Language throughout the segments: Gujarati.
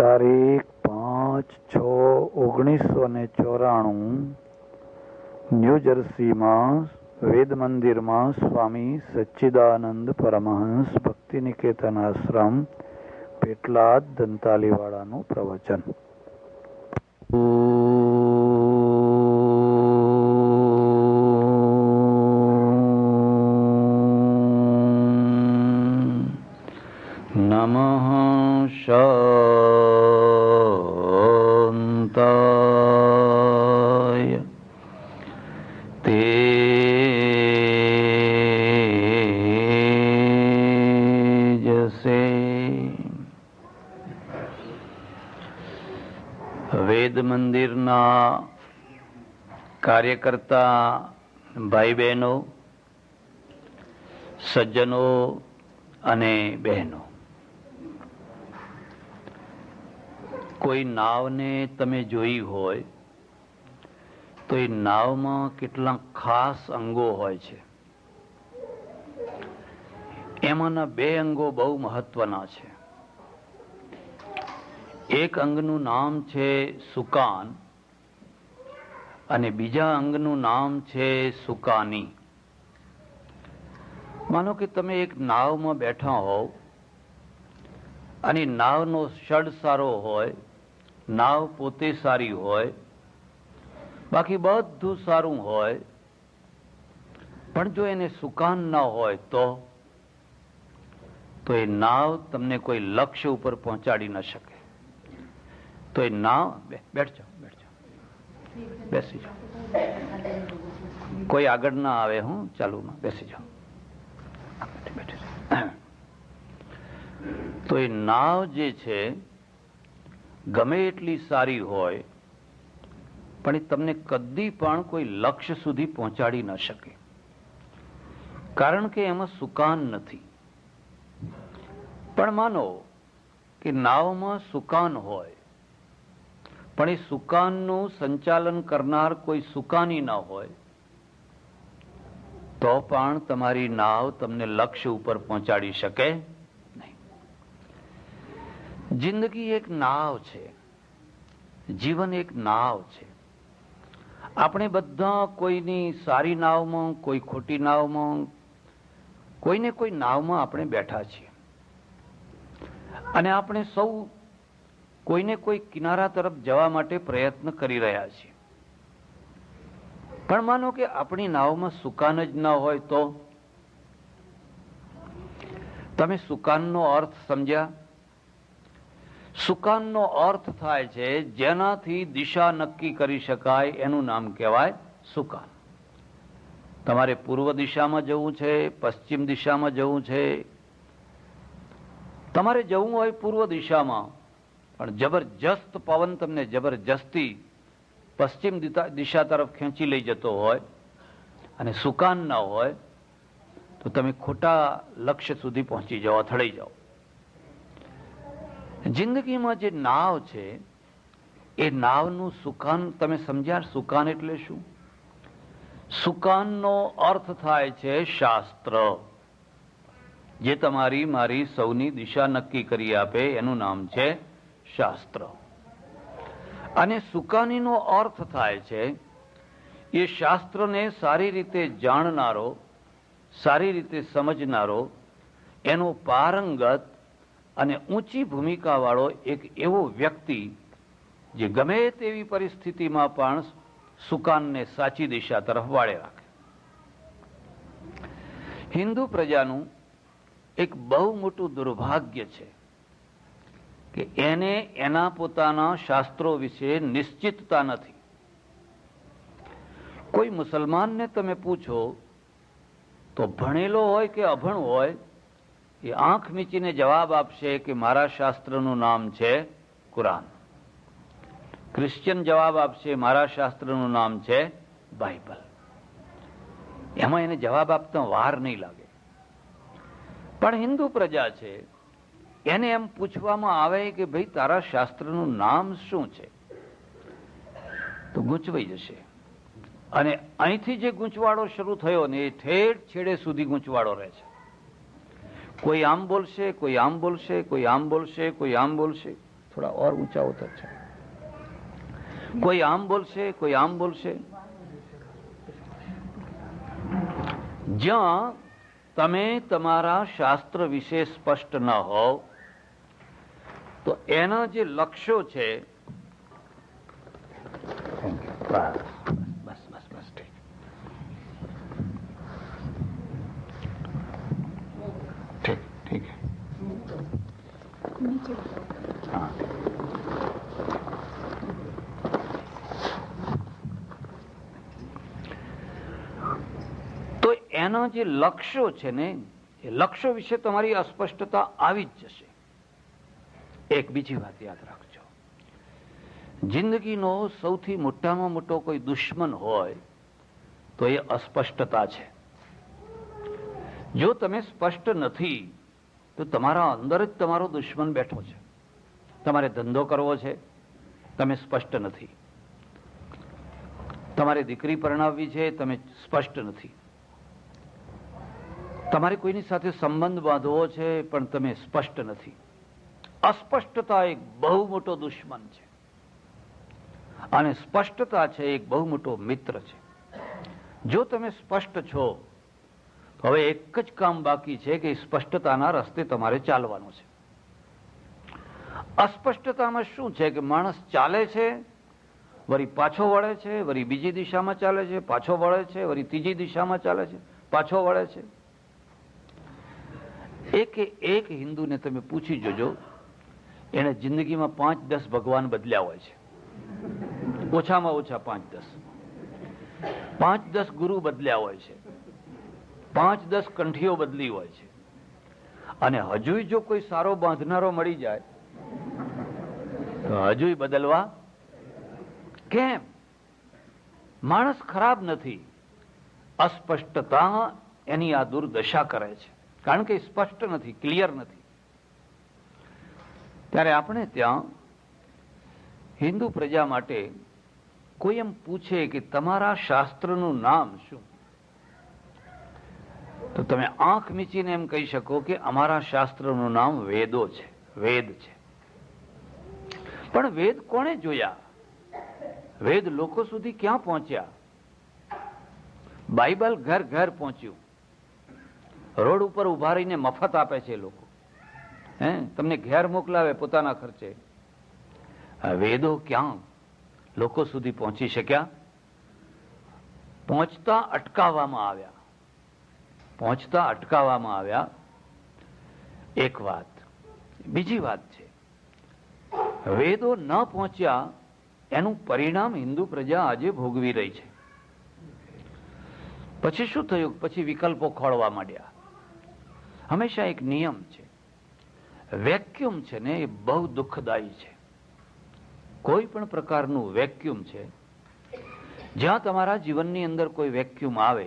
તારીખ 5/6/1994 ન્યૂ જર્સીમાં વેદ મંદિરમાં સ્વામી સચ્ચિદાનંદ પરમહંસ ભક્તિ નિકેતન આશ્રમ પેટલાદ દંતાલીવાળાનું પ્રવચન. નમઃ શાંતાય તેજસે. વેદ મંદિરના કાર્યકર્તા ભાઈ બહેનો, સજ્જનો અને બહેનો, કોઈ નાવને તમે જોઈ હોય તો એ નાવમાં કેટલાક ખાસ અંગો હોય છે. એમાંના બે અંગો બહુ મહત્વના છે. એક અંગનું નામ છે સુકાન અને બીજા અંગનું નામ છે સુકાની. માનો કે તમે એક નાવમાં બેઠા હોવ અને નાવનો શડ સારો હોય, નાવ પોતે સારી હોય, બાકી બધું સારું હોય, પણ જો એને સુકાન ના હોય તો એ નાવ તમને કોઈ લક્ષ્ય ઉપર પહોંચાડી ન શકે. તો એ નાવ બેસી જાઓ, કોઈ આગળ ના આવે, હું ચાલુમાં બેસી જાઓ. તો એ નાવ જે છે ગમે એટલી સારી હોય પણ એ તમને કદી પણ કોઈ લક્ષ્ય સુધી પહોંચાડી ન શકે, કારણ કે એમાં સુકાન નથી. પણ માનો કે નાવમાં સુકાન હોય પણ એ સુકાનનું સંચાલન કરનાર કોઈ સુકાની ન હોય તો પણ તમારી નાવ તમને લક્ષ્ય ઉપર પહોંચાડી શકે નહીં. જિંદગી એક નાવ છે, જીવન એક નાવ છે. આપણે બધા કોઈની સારી નાવમાં, કોઈ ખોટી નાવમાં, કોઈને કોઈ નાવમાં આપણે બેઠા છીએ અને આપણે સૌ કોઈને કોઈ કિનારા તરફ જવા માટે પ્રયત્ન કરી રહ્યા છીએ. પણ માનો કે આપણી નાવમાં સુકાન જ ન હોય તો? તમે સુકાનનો અર્થ સમજ્યા? સુકાનનો અર્થ થાય છે જેનાથી દિશા નક્કી કરી શકાય, એનું નામ કહેવાય સુકાન. તમારે પૂર્વ દિશામાં જવું છે, પશ્ચિમ દિશામાં જવું છે. તમારે જવું હોય પૂર્વ દિશામાં પણ જબરજસ્ત પવન તમને જબરજસ્તી પશ્ચિમ દિશા તરફ ખેંચી લઈ જતો હોય અને સુકાન ના હોય તો તમે ખોટા લક્ષ્ય સુધી પહોંચી જાઓ, અથડાઈ જાઓ. જિંદગીમાં જે નાવ છે એ નાવનું સુકાન તમે સમજ્યા? સુકાન એટલે શું? સુકાનનો અર્થ થાય છે શાસ્ત્ર, જે તમારી મારી સૌની દિશા નક્કી કરી આપે, એનું નામ છે શાસ્ત્ર. અને સુકાનીનો અર્થ થાય છે એ શાસ્ત્રને સારી રીતે જાણનારો, સારી રીતે સમજનારો, એનો પારંગત અને ઊંચી ભૂમિકા વાળો એક એવો વ્યક્તિ જે ગમે તેવી પરિસ્થિતિમાં પણ સુકાનને સાચી દિશા તરફ વાળે રાખે. હિન્દુ પ્રજાનું એક બહુ મોટું દુર્ભાગ્ય છે કે એને એના પોતાના શાસ્ત્રો વિશે નિશ્ચિતતા નથી. કોઈ મુસલમાનને તમે પૂછો તો ભણેલો હોય કે અભણ હોય, એ આંખ મીચીને જવાબ આપશે કે મારા શાસ્ત્રનું નામ છે કુરાન. ક્રિશ્ચિયન જવાબ આપશે મારા શાસ્ત્રનું નામ છે બાઇબલ. એમાં એને જવાબ આપતા વાર નહીં લાગે. પણ હિન્દુ પ્રજા છે, એને એમ પૂછવામાં આવે કે ભાઈ તારા શાસ્ત્રનું નામ શું છે, તો ગૂંચવાઈ જશે. અને અહીંથી જે ગૂંચવાડો શરૂ થયો ને એ ઠેઠ છેડે સુધી ગૂંચવાડો રહે છે. કોઈ આમ બોલશે, કોઈ આમ બોલશે, કોઈ આમ બોલશે, કોઈ આમ બોલશે. थोड़ा और ऊंचा हो तो अच्छा. કોઈ આમ બોલશે, કોઈ આમ બોલશે. જ્યાં તમે તમારા શાસ્ત્ર વિશે સ્પષ્ટ ન હોવ તો એના જે લક્ષ્યો છે, બસ બસ બસ બસ ઠીક. ઠીક ઠીક. હા. એના જે લક્ષ્યો છે ને, એ લક્ષ્યો વિશે તમારી અસ્પષ્ટતા આવી જ જશે. એક બીજી વાત યાદ રાખજો, જિંદગીનો સૌથી મોટામાં મોટો કોઈ દુશ્મન હોય તો એ અસ્પષ્ટતા છે. જો તમે સ્પષ્ટ નથી તો તમારા અંદર જ તમારો દુશ્મન બેઠો છે. તમારે ધંધો કરવો છે, તમે સ્પષ્ટ નથી. તમારે દીકરી પરણાવવી છે, તમે સ્પષ્ટ નથી. તમારે કોઈની સાથે સંબંધ બાંધવો છે પણ તમે સ્પષ્ટ નથી. અસ્પષ્ટતા એક બહુ મોટો દુશ્મન છે અને સ્પષ્ટતા છે એક બહુ મોટો મિત્ર છે. જો તમે સ્પષ્ટ છો તો હવે એક જ કામ બાકી છે કે સ્પષ્ટતાના રસ્તે તમારે ચાલવાનું છે. અસ્પષ્ટતામાં શું છે કે માણસ ચાલે છે, વળી પાછો વળે છે, વળી બીજી દિશામાં ચાલે છે, પાછો વળે છે, વળી ત્રીજી દિશામાં ચાલે છે, પાછો વળે છે. એક હિન્દુને તમે પૂછી જોજો, એને જિંદગીમાં 5-10 ભગવાન બદલ્યા હોય છે, ઓછામાં ઓછા 5-10. 5-10 ગુરુ બદલ્યા હોય છે, 5-10 કંઠીઓ બદલી હોય છે. અને હજુય જો કોઈ સારો બાંધનારો મળી જાય તો હજુય બદલવા કેમ? માણસ ખરાબ નથી, અસ્પષ્ટતા એની આ દુર્દશા કરે છે, કારણ કે સ્પષ્ટ નથી, ક્લિયર નથી. ત્યારે આપણે ત્યાં હિન્દુ પ્રજા માટે કોઈ એમ પૂછે કે તમારા શાસ્ત્રનું નામ શું, તો તમે આંખ મીચીને એમ કહી શકો કે અમારા શાસ્ત્રનું નામ વેદો છે, વેદ છે. પણ વેદ કોણે જોયા? વેદ લોકો સુધી ક્યાં પહોંચ્યા? બાઇબલ ઘર ઘર પહોંચ્યું. રોડ ઉપર ઉભા રહીને મફત આપે છે લોકો, તમને ઘેર મોકલાવે પોતાના ખર્ચે. વેદો ક્યાં લોકો સુધી પહોંચી શક્યા? પહોંચતા અટકાવવામાં આવ્યા, પહોંચતા અટકાવવામાં આવ્યા. એક વાત. બીજી વાત છે, વેદો ન પહોંચ્યા એનું પરિણામ હિન્દુ પ્રજા આજે ભોગવી રહી છે. પછી શું થયું? પછી વિકલ્પો ખોળવા માંડ્યા. હંમેશા એક નિયમ છે, વેક્યુમ છે ને એ બહુ દુઃખદાયી છે. કોઈ પણ પ્રકારનું વેક્યુમ છે, જ્યાં તમારા જીવનની અંદર કોઈ વેક્યુમ આવે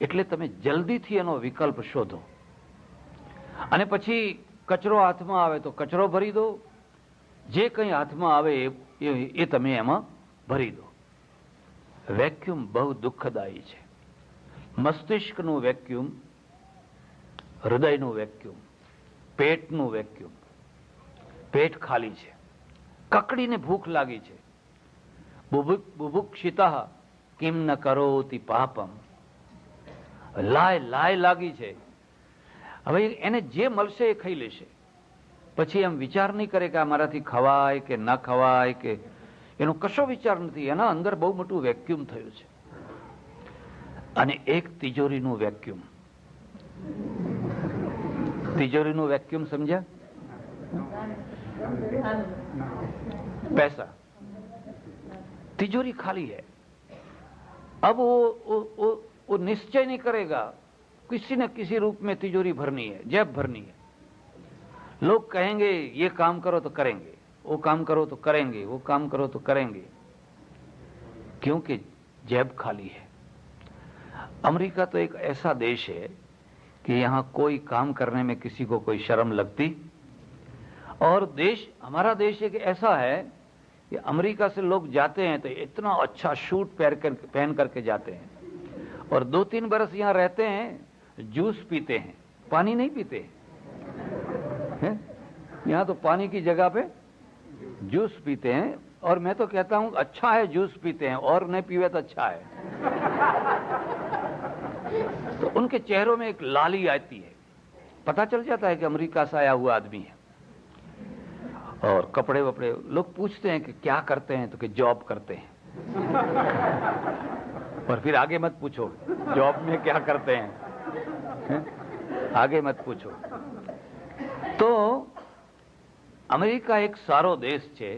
એટલે તમે જલ્દીથી એનો વિકલ્પ શોધો અને પછી કચરો હાથમાં આવે તો કચરો ભરી દો, જે કંઈ હાથમાં આવે એ તમે એમાં ભરી દો. વેક્યુમ બહુ દુઃખદાયી છે. મસ્તિષ્કનું વેક્યુમ, હૃદયનું વેક્યુમ, પેટનું વેક્યુમ. પેટ ખાલી છે, કકડીને ભૂખ લાગી છે. બુભુક્ષિતઃ કિમ ન કરોતિ પાપમ. લાય લાય લાગી છે. હવે એને જે મળશે એ ખાઈ લેશે. પછી એમ વિચાર નહીં કરે કે આ મારાથી ખવાય કે ન ખવાય, કે એનો કશો વિચાર નથી. એના અંદર બહુ મોટું વેક્યુમ થયું છે. અને એક તિજોરીનું વેક્યુમ. तिजोरी वैक्यूम समझा? पैसा, तिजोरी खाली है. अब वो निश्चय नहीं करेगा, किसी न किसी रूप में तिजोरी भरनी है, जेब भरनी है. लोग कहेंगे ये काम करो तो करेंगे, वो काम करो तो करेंगे, वो काम करो तो करेंगे, क्योंकि जेब खाली है. अमेरिका तो एक ऐसा देश है कि यहाँ कोई काम करने में किसी को कोई शर्म लगती. और देश, हमारा देश एक ऐसा है कि अमेरिका से लोग जाते हैं तो इतना अच्छा सूट पहन करके जाते हैं, और 2-3 बरस यहाँ रहते हैं, जूस पीते हैं, पानी नहीं पीते हैं. यहाँ तो पानी की जगह पे जूस पीते हैं और मैं तो कहता हूं अच्छा है जूस पीते हैं और नहीं पीवे तो अच्छा है। तो उनके चेहरों में एक लाली आती है, पता चल जाता है कि अमेरिका से आया हुआ आदमी है। और कपड़े वपड़े, लोग पूछते हैं कि क्या करते हैं, तो कि जॉब करते हैं। और फिर आगे मत पूछो जॉब में क्या करते हैं, आगे मत पूछो। तो અમેરિકા એક સારો દેશ છે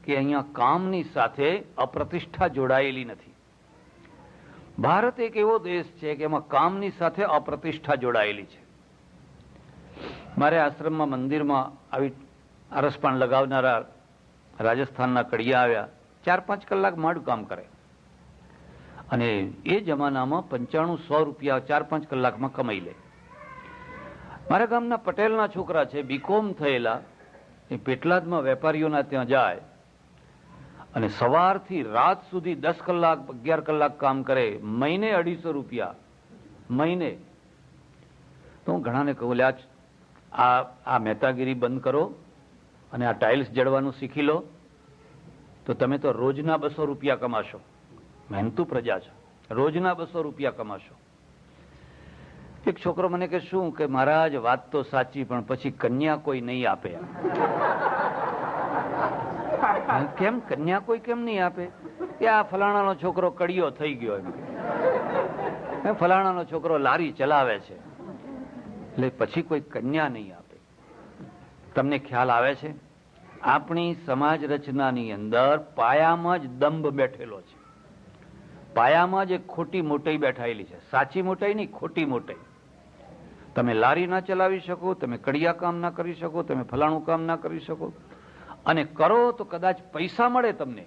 કે અહીંયા કામની સાથે અપ્રતિષ્ઠા જોડાયેલી નથી. ભારત એક એવો દેશ છે કે એમાં કામની સાથે અપ્રતિષ્ઠા જોડાયેલી છે. મારે આશ્રમમાં મંદિરમાં આવી આરસપાન લગાવનારા રાજસ્થાનના કડિયા આવ્યા, 4-5 કલાક માડું કામ કરે અને એ જમાનામાં 95-100 રૂપિયા 4-5 કલાકમાં કમાઈ લે. મારા ગામના પટેલના છોકરા છે, બીકોમ થયેલા, એ પેટલાદમાં વેપારીઓના ત્યાં જાય અને સવારથી રાત સુધી 10 કલાક 11 કલાક કામ કરે, મહિને 250 રૂપિયા મહિને. તો હું ઘણાને કહું, લે આ મહેતાગીરી બંધ કરો અને આ ટાઇલ્સ જડવાનું શીખી લો, તો તમે તો રોજના 200 રૂપિયા કમાશો. મહેનતુ પ્રજા છે, રોજના 200 રૂપિયા કમાશો. એક છોકરો મને કે શું કે મહારાજ વાત તો સાચી, પણ પછી કન્યા કોઈ નહીં આપે. કેમ કન્યા કોઈ કેમ નહીં આપે? કે આ ફલાણાનો છોકરો કડિયો થઈ ગયો, એમ ફલાણાનો છોકરો લારી ચલાવે છે, એટલે પછી કોઈ કન્યા નહીં આપે. તમને ખ્યાલ આવે છે, આપણી સમાજ રચનાની અંદર પાયામાં જ દંભ બેઠેલો છે. પાયામાં જ એક ખોટી મોટાઈ બેઠાયેલી છે. સાચી મોટાઈ નહીં, ખોટી મોટાઈ. તમે લારી ના ચલાવી શકો, તમે કડિયા કામ ના કરી શકો, તમે ફલાણું કામ ના કરી શકો, અને કરો તો કદાચ પૈસા મળે તમને,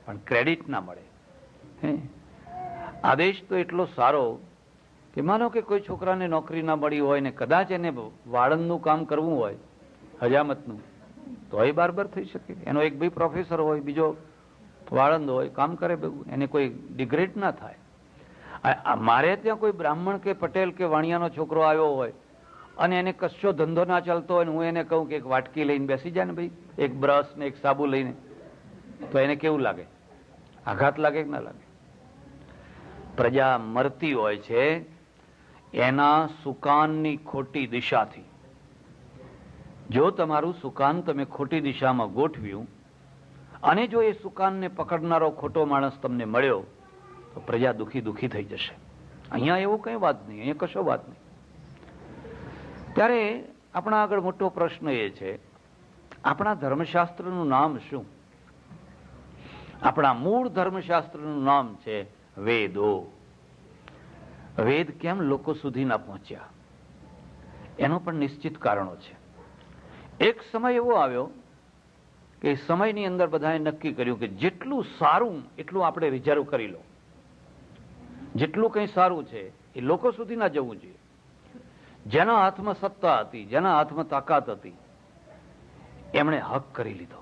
પણ ક્રેડિટ ના મળે. આદેશ તો એટલો સારો કે માનો કે કોઈ છોકરાને નોકરી ના મળી હોય ને કદાચ એને વાળંદનું કામ કરવું હોય, હજામતનું, તો એ બારબર થઈ શકે. એનો એક ભાઈ પ્રોફેસર હોય, બીજો વાળંદ હોય, કામ કરે, એને કોઈ ડિગ્રેડ ના થાય. મારે ત્યાં કોઈ બ્રાહ્મણ કે પટેલ કે વાણિયાનો છોકરો આવ્યો હોય અને એને કશો ધંધો ના ચાલતો હોય, હું એને કહું કે એક વાટકી લઈને બેસી જાય ને ભાઈ, એક બ્રશ ને એક સાબુ લઈને, તો એને કેવું લાગે? આઘાત લાગે કે ના લાગે? પ્રજા મરતી હોય છે એના સુકાનની ખોટી દિશાથી. જો તમારું સુકાન તમે ખોટી દિશામાં ગોઠવ્યું અને જો એ સુકાનને પકડનારો ખોટો માણસ તમને મળ્યો, તો પ્રજા દુખી થઈ જશે. અહીંયા એવું કઈ વાત નહીં, અહીંયા કશો વાત નહીં. ત્યારે આપણા આગળ મોટો પ્રશ્ન એ છે, આપણા ધર્મશાસ્ત્રનું નામ શું? આપણા મૂળ ધર્મશાસ્ત્રનું નામ છે વેદો. વેદ કેમ લોકો સુધી ના પહોંચ્યા, એનો પણ નિશ્ચિત કારણો છે. એક સમય એવો આવ્યો કે સમયની અંદર બધાએ નક્કી કર્યું કે જેટલું સારું એટલું આપણે રિઝર્વ કરી લો. જેટલું કંઈ સારું છે એ લોકો સુધી ના જવું જોઈએ. જેના હાથમાં સત્તા હતી, જેના હાથમાં તાકાત હતી, એમણે હક કરી લીધો.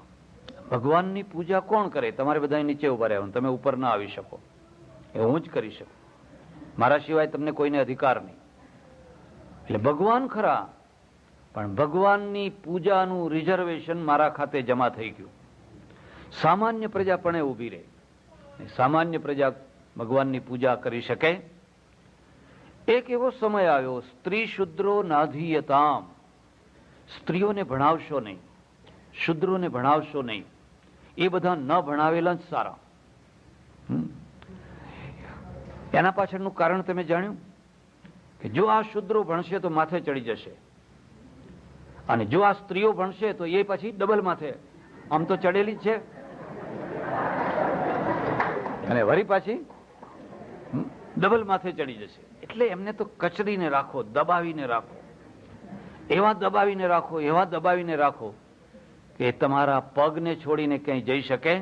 ભગવાનની પૂજા કોણ કરે? તમારે બધા નીચે ઉભા રહેવાનું, તમે ઉપર ના આવી શકો, એ હું જ કરી શકું. મારા સિવાય તમને કોઈને અધિકાર નહીં. એટલે ભગવાન ખરા, પણ ભગવાનની પૂજાનું રિઝર્વેશન મારા ખાતે જમા થઈ ગયું. સામાન્ય પ્રજા પણ ઊભી રહે, સામાન્ય પ્રજા ભગવાનની પૂજા કરી શકે. એક એવો સમય આવ્યો, સ્ત્રી શુદ્રો નાધીયતામ, સ્ત્રીઓને ભણાવશો નહીં, શુદ્રોને ભણાવશો નહીં, એ બધા ન ભણાવેલા જ સારા. એના પાછળનું કારણ તમે જાણ્યું કે જો આ શુદ્રો ભણશે તો માથે ચડી જશે, અને જો આ સ્ત્રીઓ ભણશે તો એ પછી ડબલ માથે, આમ તો ચડેલી જ છે, અને વળી પાછી ડબલ માથે ચડી જશે. એટલે એમને તો કચરીને રાખો, દબાવીને રાખો, એવા દબાવીને રાખો, એવા દબાવીને રાખો કે તમારા પગને છોડીને ક્યાંય જઈ શકે.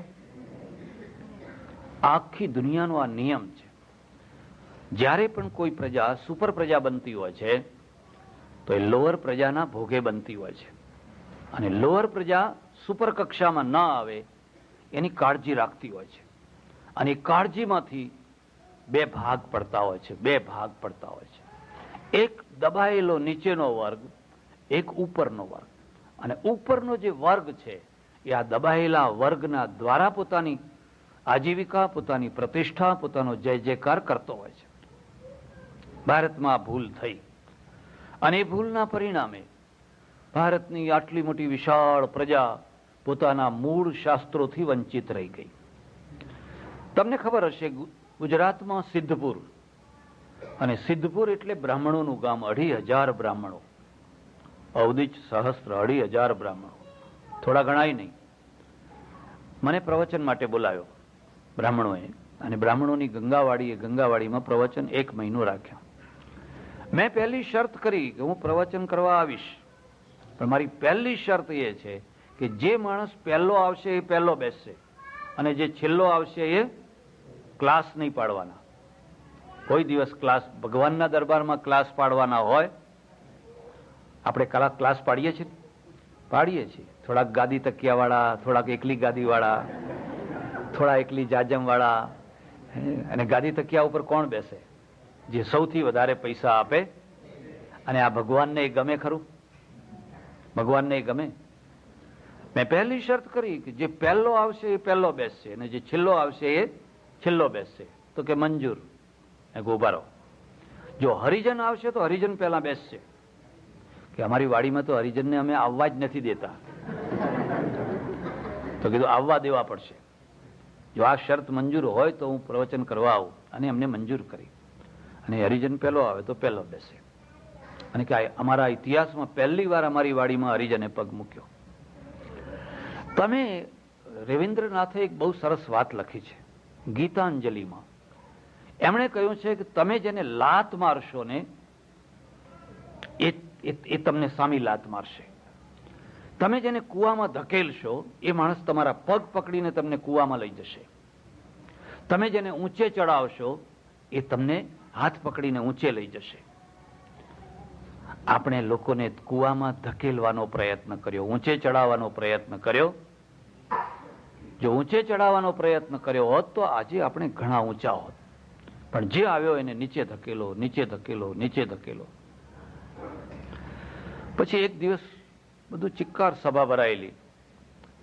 આખી દુનિયાનો આ નિયમ છે. જ્યારે પણ કોઈ પ્રજા સુપર પ્રજા બનતી હોય છે તો એ લોઅર પ્રજાના ભોગે બનતી હોય છે, અને લોઅર પ્રજા સુપર કક્ષામાં ન આવે એની કાળજી રાખતી હોય છે. અને એ કાળજીમાંથી બે ભાગ પડતા હોય છે, બે ભાગ પડતા હોય છે. એક દબાયેલો નીચેનો વર્ગ, એક ઉપરનો વર્ગ. અને ઉપરનો જે વર્ગ છે એ આ દબાયેલા વર્ગના દ્વારા પોતાની આજીવિકા, પોતાની પ્રતિષ્ઠા, પોતાનો જય જયકાર કરતો હોય છે. ભારતમાં ભૂલ થઈ અને એ ભૂલના પરિણામે ભારતની આટલી મોટી વિશાળ પ્રજા પોતાના મૂળ શાસ્ત્રોથી વંચિત રહી ગઈ. તમને ખબર હશે, ગુજરાતમાં સિદ્ધપુર, અને સિદ્ધપુર એટલે બ્રાહ્મણોનું ગામ. 2,500 બ્રાહ્મણો, અવધિચ સહસ્ત્ર, 2,500 બ્રાહ્મણો, થોડા ગણાય નહીં. મને પ્રવચન માટે બોલાવ્યો બ્રાહ્મણોએ, અને બ્રાહ્મણોની ગંગાવાડીમાં પ્રવચન 1 મહિનો રાખ્યા. મેં પહેલી શરત કરી કે હું પ્રવચન કરવા આવીશ, પણ મારી પહેલી શરત એ છે કે જે માણસ પહેલો આવશે એ પહેલો બેસશે, અને જે છેલ્લો આવશે એ ક્લાસ નહીં પાડવાના. કોઈ દિવસ ક્લાસ, ભગવાનના દરબારમાં ક્લાસ પાડવાના હોય, આપણે ક્લાસ પાડીએ છીએ. થોડાક ગાદી તકિયાવાળા, થોડાક એકલી ગાદીવાળા, થોડા એકલી જાજમવાળા. અને ગાદી તકિયા ઉપર કોણ બેસે? જે સૌથી વધારે પૈસા આપે. અને આ ભગવાનને એ ગમે ખરું? ભગવાનને એ ગમે? મેં પહેલી શરત કરી કે જે પહેલો આવશે એ પહેલો બેસશે, અને જે છેલ્લો આવશે એ છેલ્લો બેસશે. તો કે મંજૂર. ઉભા રહો. જો હરિજન આવશે તો હરિજન પહેલા બેસશે. કે અમારી વાડીમાં તો હરિજનને અમે આવવા જ નથી દેતા. તો કીધું આવવા દેવા પડશે. જો આ શરત મંજૂર હોય તો હું પ્રવચન કરવા આવું. અને એમને મંજૂર કરી. અને હરિજન પહેલો આવે તો પહેલો બેસે. અને કે અમારા ઇતિહાસમાં પહેલી વાર અમારી વાડીમાં હરિજને પગ મૂક્યો. તમે, રવિન્દ્રનાથે એક બહુ સરસ વાત લખી છે ગીતાંજલિમાં. એમણે કહ્યું છે કે તમે જેને લાત મારશો ને એ તમને સામી લાત મારશે. તમે જેને કૂવામાં ધકેલશો એ માણસ તમારા પગ પકડીને તમને કૂવામાં લઈ જશે. તમે જેને ઊંચે ચડાવશો એ તમને હાથ પકડીને ઊંચે લઈ જશે. આપણે લોકોને કૂવામાં ધકેલવાનો પ્રયત્ન કર્યો, ઊંચે ચડાવવાનો પ્રયત્ન કર્યો. જો ઊંચે ચડાવવાનો પ્રયત્ન કર્યો હોત તો આજે આપણે ઘણા ઊંચા હોત. પણ જે આવ્યો એને નીચે ધકેલો, નીચે ધકેલો, નીચે ધકેલો. પછી એક દિવસ બધું ચિક્કાર સભા ભરાયેલી,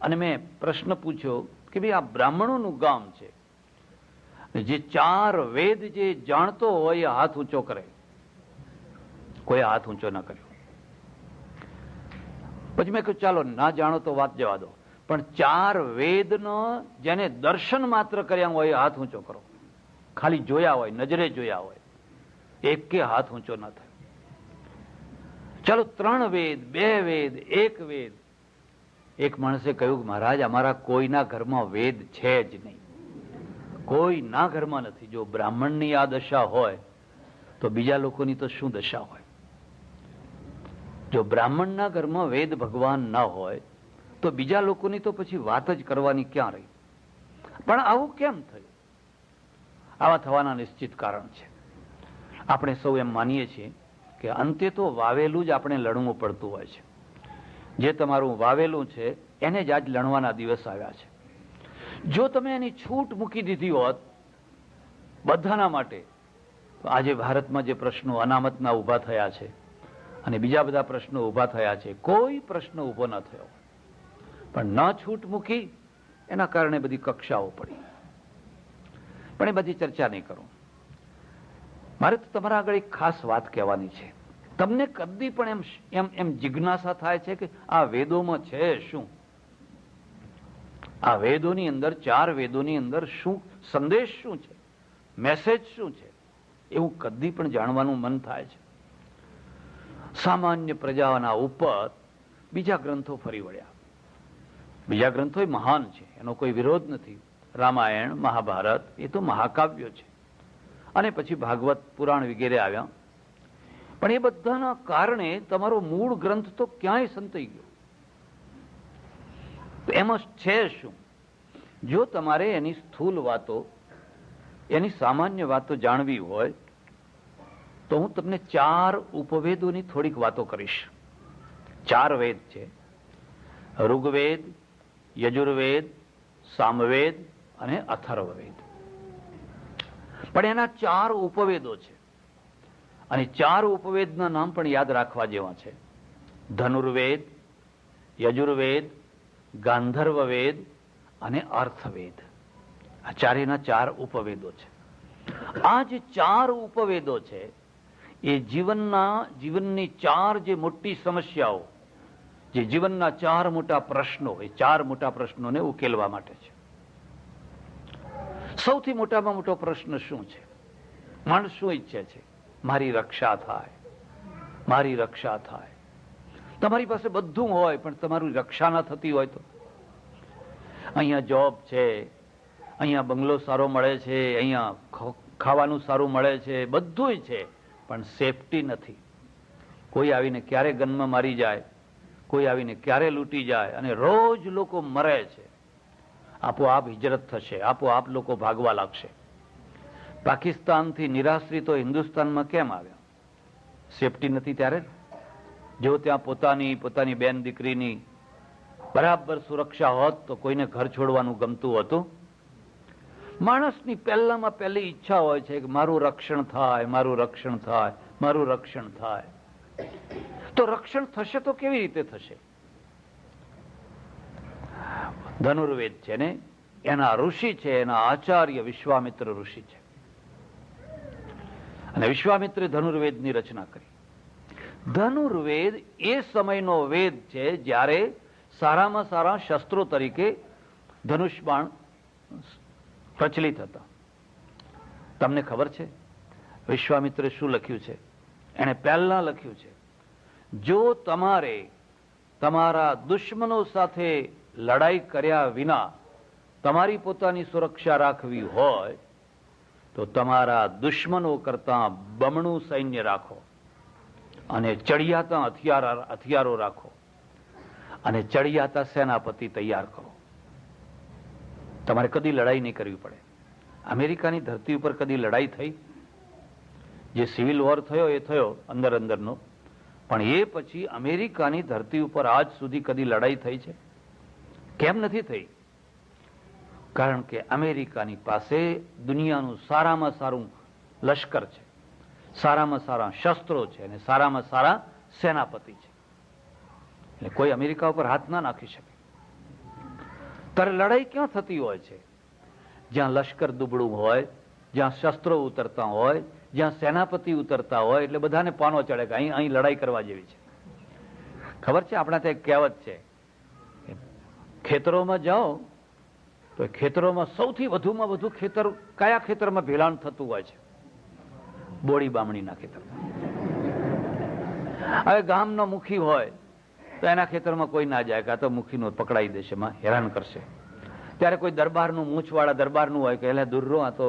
અને મેં પ્રશ્ન પૂછ્યો કે ભાઈ આ બ્રાહ્મણોનું ગામ છે, જે 4 વેદ જે જાણતો હોય એ હાથ ઊંચો કરે. કોઈ હાથ ઊંચો ના કર્યો. પછી મેં કહ્યું ચાલો ના જાણો તો વાત જવા દો, પણ 4 વેદનો જેને દર્શન માત્ર કર્યા હોય હાથ ઊંચો કરો. ખાલી જોયા હોય, નજરે જોયા હોય, એક કે હાથ ઊંચો ના થાય. ચાલો 3 વેદ, 2 વેદ, 1 વેદ. એક માણસે કહ્યું મહારાજ અમારા કોઈના ઘરમાં વેદ છે જ નહીં, કોઈના ઘરમાં નથી. જો બ્રાહ્મણની આ દશા હોય તો બીજા લોકોની તો શું દશા હોય? જો બ્રાહ્મણના ઘરમાં વેદ ભગવાન ના હોય તો બીજા લોકોની તો પછી વાત જ કરવાની ક્યાં રહી? પણ આવું કેમ થયું? આવા થવાના નિશ્ચિત કારણ છે. આપણે સૌ એમ માનીએ છીએ કે અંતે તો વાવેલું જ આપણે લડવું પડતું હોય છે. જે તમારું વાવેલું છે એને જ આજ લણવાના દિવસ આવ્યા છે. જો તમે એની છૂટ મૂકી દીધી હોત બધાના માટે, તો આજે ભારતમાં જે પ્રશ્નો અનામતના ઊભા થયા છે અને બીજા બધા પ્રશ્નો ઊભા થયા છે, કોઈ પ્રશ્ન ઊભો ન થયો. પણ ન છૂટ મૂકી એના કારણે બધી કક્ષાઓ પડી. પણ એ બધી ચર્ચા નહીં કરું. મારે તો તમારા આગળ એક ખાસ વાત કહેવાની છે. તમને કદી પણ એમ જિજ્ઞાસા થાય છે કે આ વેદોમાં છે શું? આ વેદોની અંદર, 4 વેદોની અંદર શું સંદેશ, શું છે, મેસેજ શું છે? એવું કદી પણ જાણવાનું મન થાય છે. સામાન્ય પ્રજાના ઉપર બીજા ગ્રંથો ફરી વળ્યા. બીજા ગ્રંથો મહાન છે, એનો કોઈ વિરોધ નથી. રામાયણ, મહાભારત એ તો મહાકાવ્યો છે. અને પછી ભાગવત પુરાણ વગેરે આવ્યા. પણ એ બધાના કારણે તમારો મૂળ ગ્રંથ તો ક્યાંય સંતાઈ ગયો. તો એમાં છે શું? જો તમારે એની સ્થૂલ વાતો, એની સામાન્ય વાતો જાણવી હોય તો હું તમને 4 ઉપવેદોની થોડીક વાતો કરીશ. 4 વેદ છે: ઋગ્વેદ, યજુર્વેદ, સામવેદ અને અથર્વવેદ. પણ એના 4 ઉપવેદો છે. અને 4 ઉપવેદના નામ પણ યાદ રાખવા જેવા છે: ધનુર્વેદ, યજુર્વેદ, ગાંધર્વ વેદ અને અર્થવેદ. આ ચારેના 4 ઉપવેદો છે. આ જે 4 ઉપવેદો છે એ જીવનની 4 જે મોટી સમસ્યાઓ, જે જીવનના 4 મોટા પ્રશ્નો, એ 4 મોટા પ્રશ્નોને ઉકેલવા માટે છે. સૌથી મોટામાં મોટો પ્રશ્ન શું છે? માણસ શું ઈચ્છે છે? મારી રક્ષા થાય, મારી રક્ષા થાય. તમારી પાસે બધું હોય પણ તમારી રક્ષા ના થતી હોય તો? અહીંયા જોબ છે, અહીંયા બંગલો સારો મળે છે, અહીંયા ખાવાનું સારું મળે છે, બધું છે, પણ સેફટી નથી. કોઈ આવીને ક્યારે ગનમાં મારી જાય, કોઈ આવીને ક્યારે લૂંટી જાય, અને રોજ લોકો મરે છે. આપોઆપ હિજરત થશે, આપોઆપ લોકો ભાગવા લાગશે. પાકિસ્તાનથી નિરાશ્રિતો હિન્દુસ્તાનમાં કેમ આવ્યા? સેફટી નથી ત્યારે. જો ત્યાં પોતાની બેન દીકરીની બરાબર સુરક્ષા હોત તો કોઈને ઘર છોડવાનું ગમતું હતું? માણસની પહેલામાં પહેલી ઈચ્છા હોય છે કે મારું રક્ષણ થાય, મારું રક્ષણ થાય, મારું રક્ષણ થાય. તો રક્ષણ થશે તો કેવી રીતે થશે? ધનુર્વેદ છે ને, એના ઋષિ છે, એના આચાર્ય વિશ્વામિત્ર ઋષિ છે. અને વિશ્વામિત્રે ધનુર્વેદની રચના કરી. ધનુર્વેદ એ સમયનો વેદ છે જ્યારે સારામાં સારા શસ્ત્રો તરીકે ધનુષ બાણ પ્રચલિત હતા. તમને ખબર છે વિશ્વામિત્રે શું લખ્યું છે? એણે પહેલા લખ્યું છે, જો તમારે તમારા દુશ્મનો સાથે લડાઈ કર્યા વિના તમારી પોતાની સુરક્ષા રાખવી હોય તો તમારા દુશ્મનો કરતા બમણું સૈન્ય રાખો, અને ચડિયાતા હથિયારો રાખો, અને ચડિયાતા સેનાપતિ તૈયાર કરો. તમારે કદી લડાઈ નહીં કરવી પડે. અમેરિકાની ધરતી ઉપર કદી લડાઈ થઈ? જે સિવિલ વોર થયો એ થયો અંદરનો, પણ એ પછી અમેરિકાની ધરતી ઉપર આજ સુધી કદી લડાઈ થઈ છે? કેમ નથી થઈ? કારણ કે અમેરિકાની પાસે દુનિયાનું સારામાં સારું લશ્કર છે, સારામાં સારા શસ્ત્રો છે, અને સારામાં સારા સેનાપતિ છે. એટલે કોઈ અમેરિકા ઉપર હાથ ના નાખી શકે. ત્યારે લડાઈ ક્યાં થતી હોય છે? જ્યાં લશ્કર દુબળું હોય, જ્યાં શસ્ત્રો ઉતરતા હોય, જ્યાં સેનાપતિ ઉતરતા હોય, એટલે બધાને પાનો ચડે કે અહીં લડાઈ કરવા જેવી છે. ખબર છે, આપણા ત્યાં એક કહેવત છે, ખેતરોમાં જાઓ તો ખેતરોમાં સૌથી વધુમાં વધુ ખેતર કયા ખેતરમાં ભેલાણ થતું હોય છે? બોડી બામણીના ખેતરમાં. હવે ગામનો મુખી હોય તો એના ખેતરમાં કોઈ ના જાય, કે આ તો મુખીનો પકડાઈ દેશે, માં હેરાન કરશે. ત્યારે કોઈ દરબારનું, મૂછવાળા દરબારનું હોય કે એટલે દુર્રો આ તો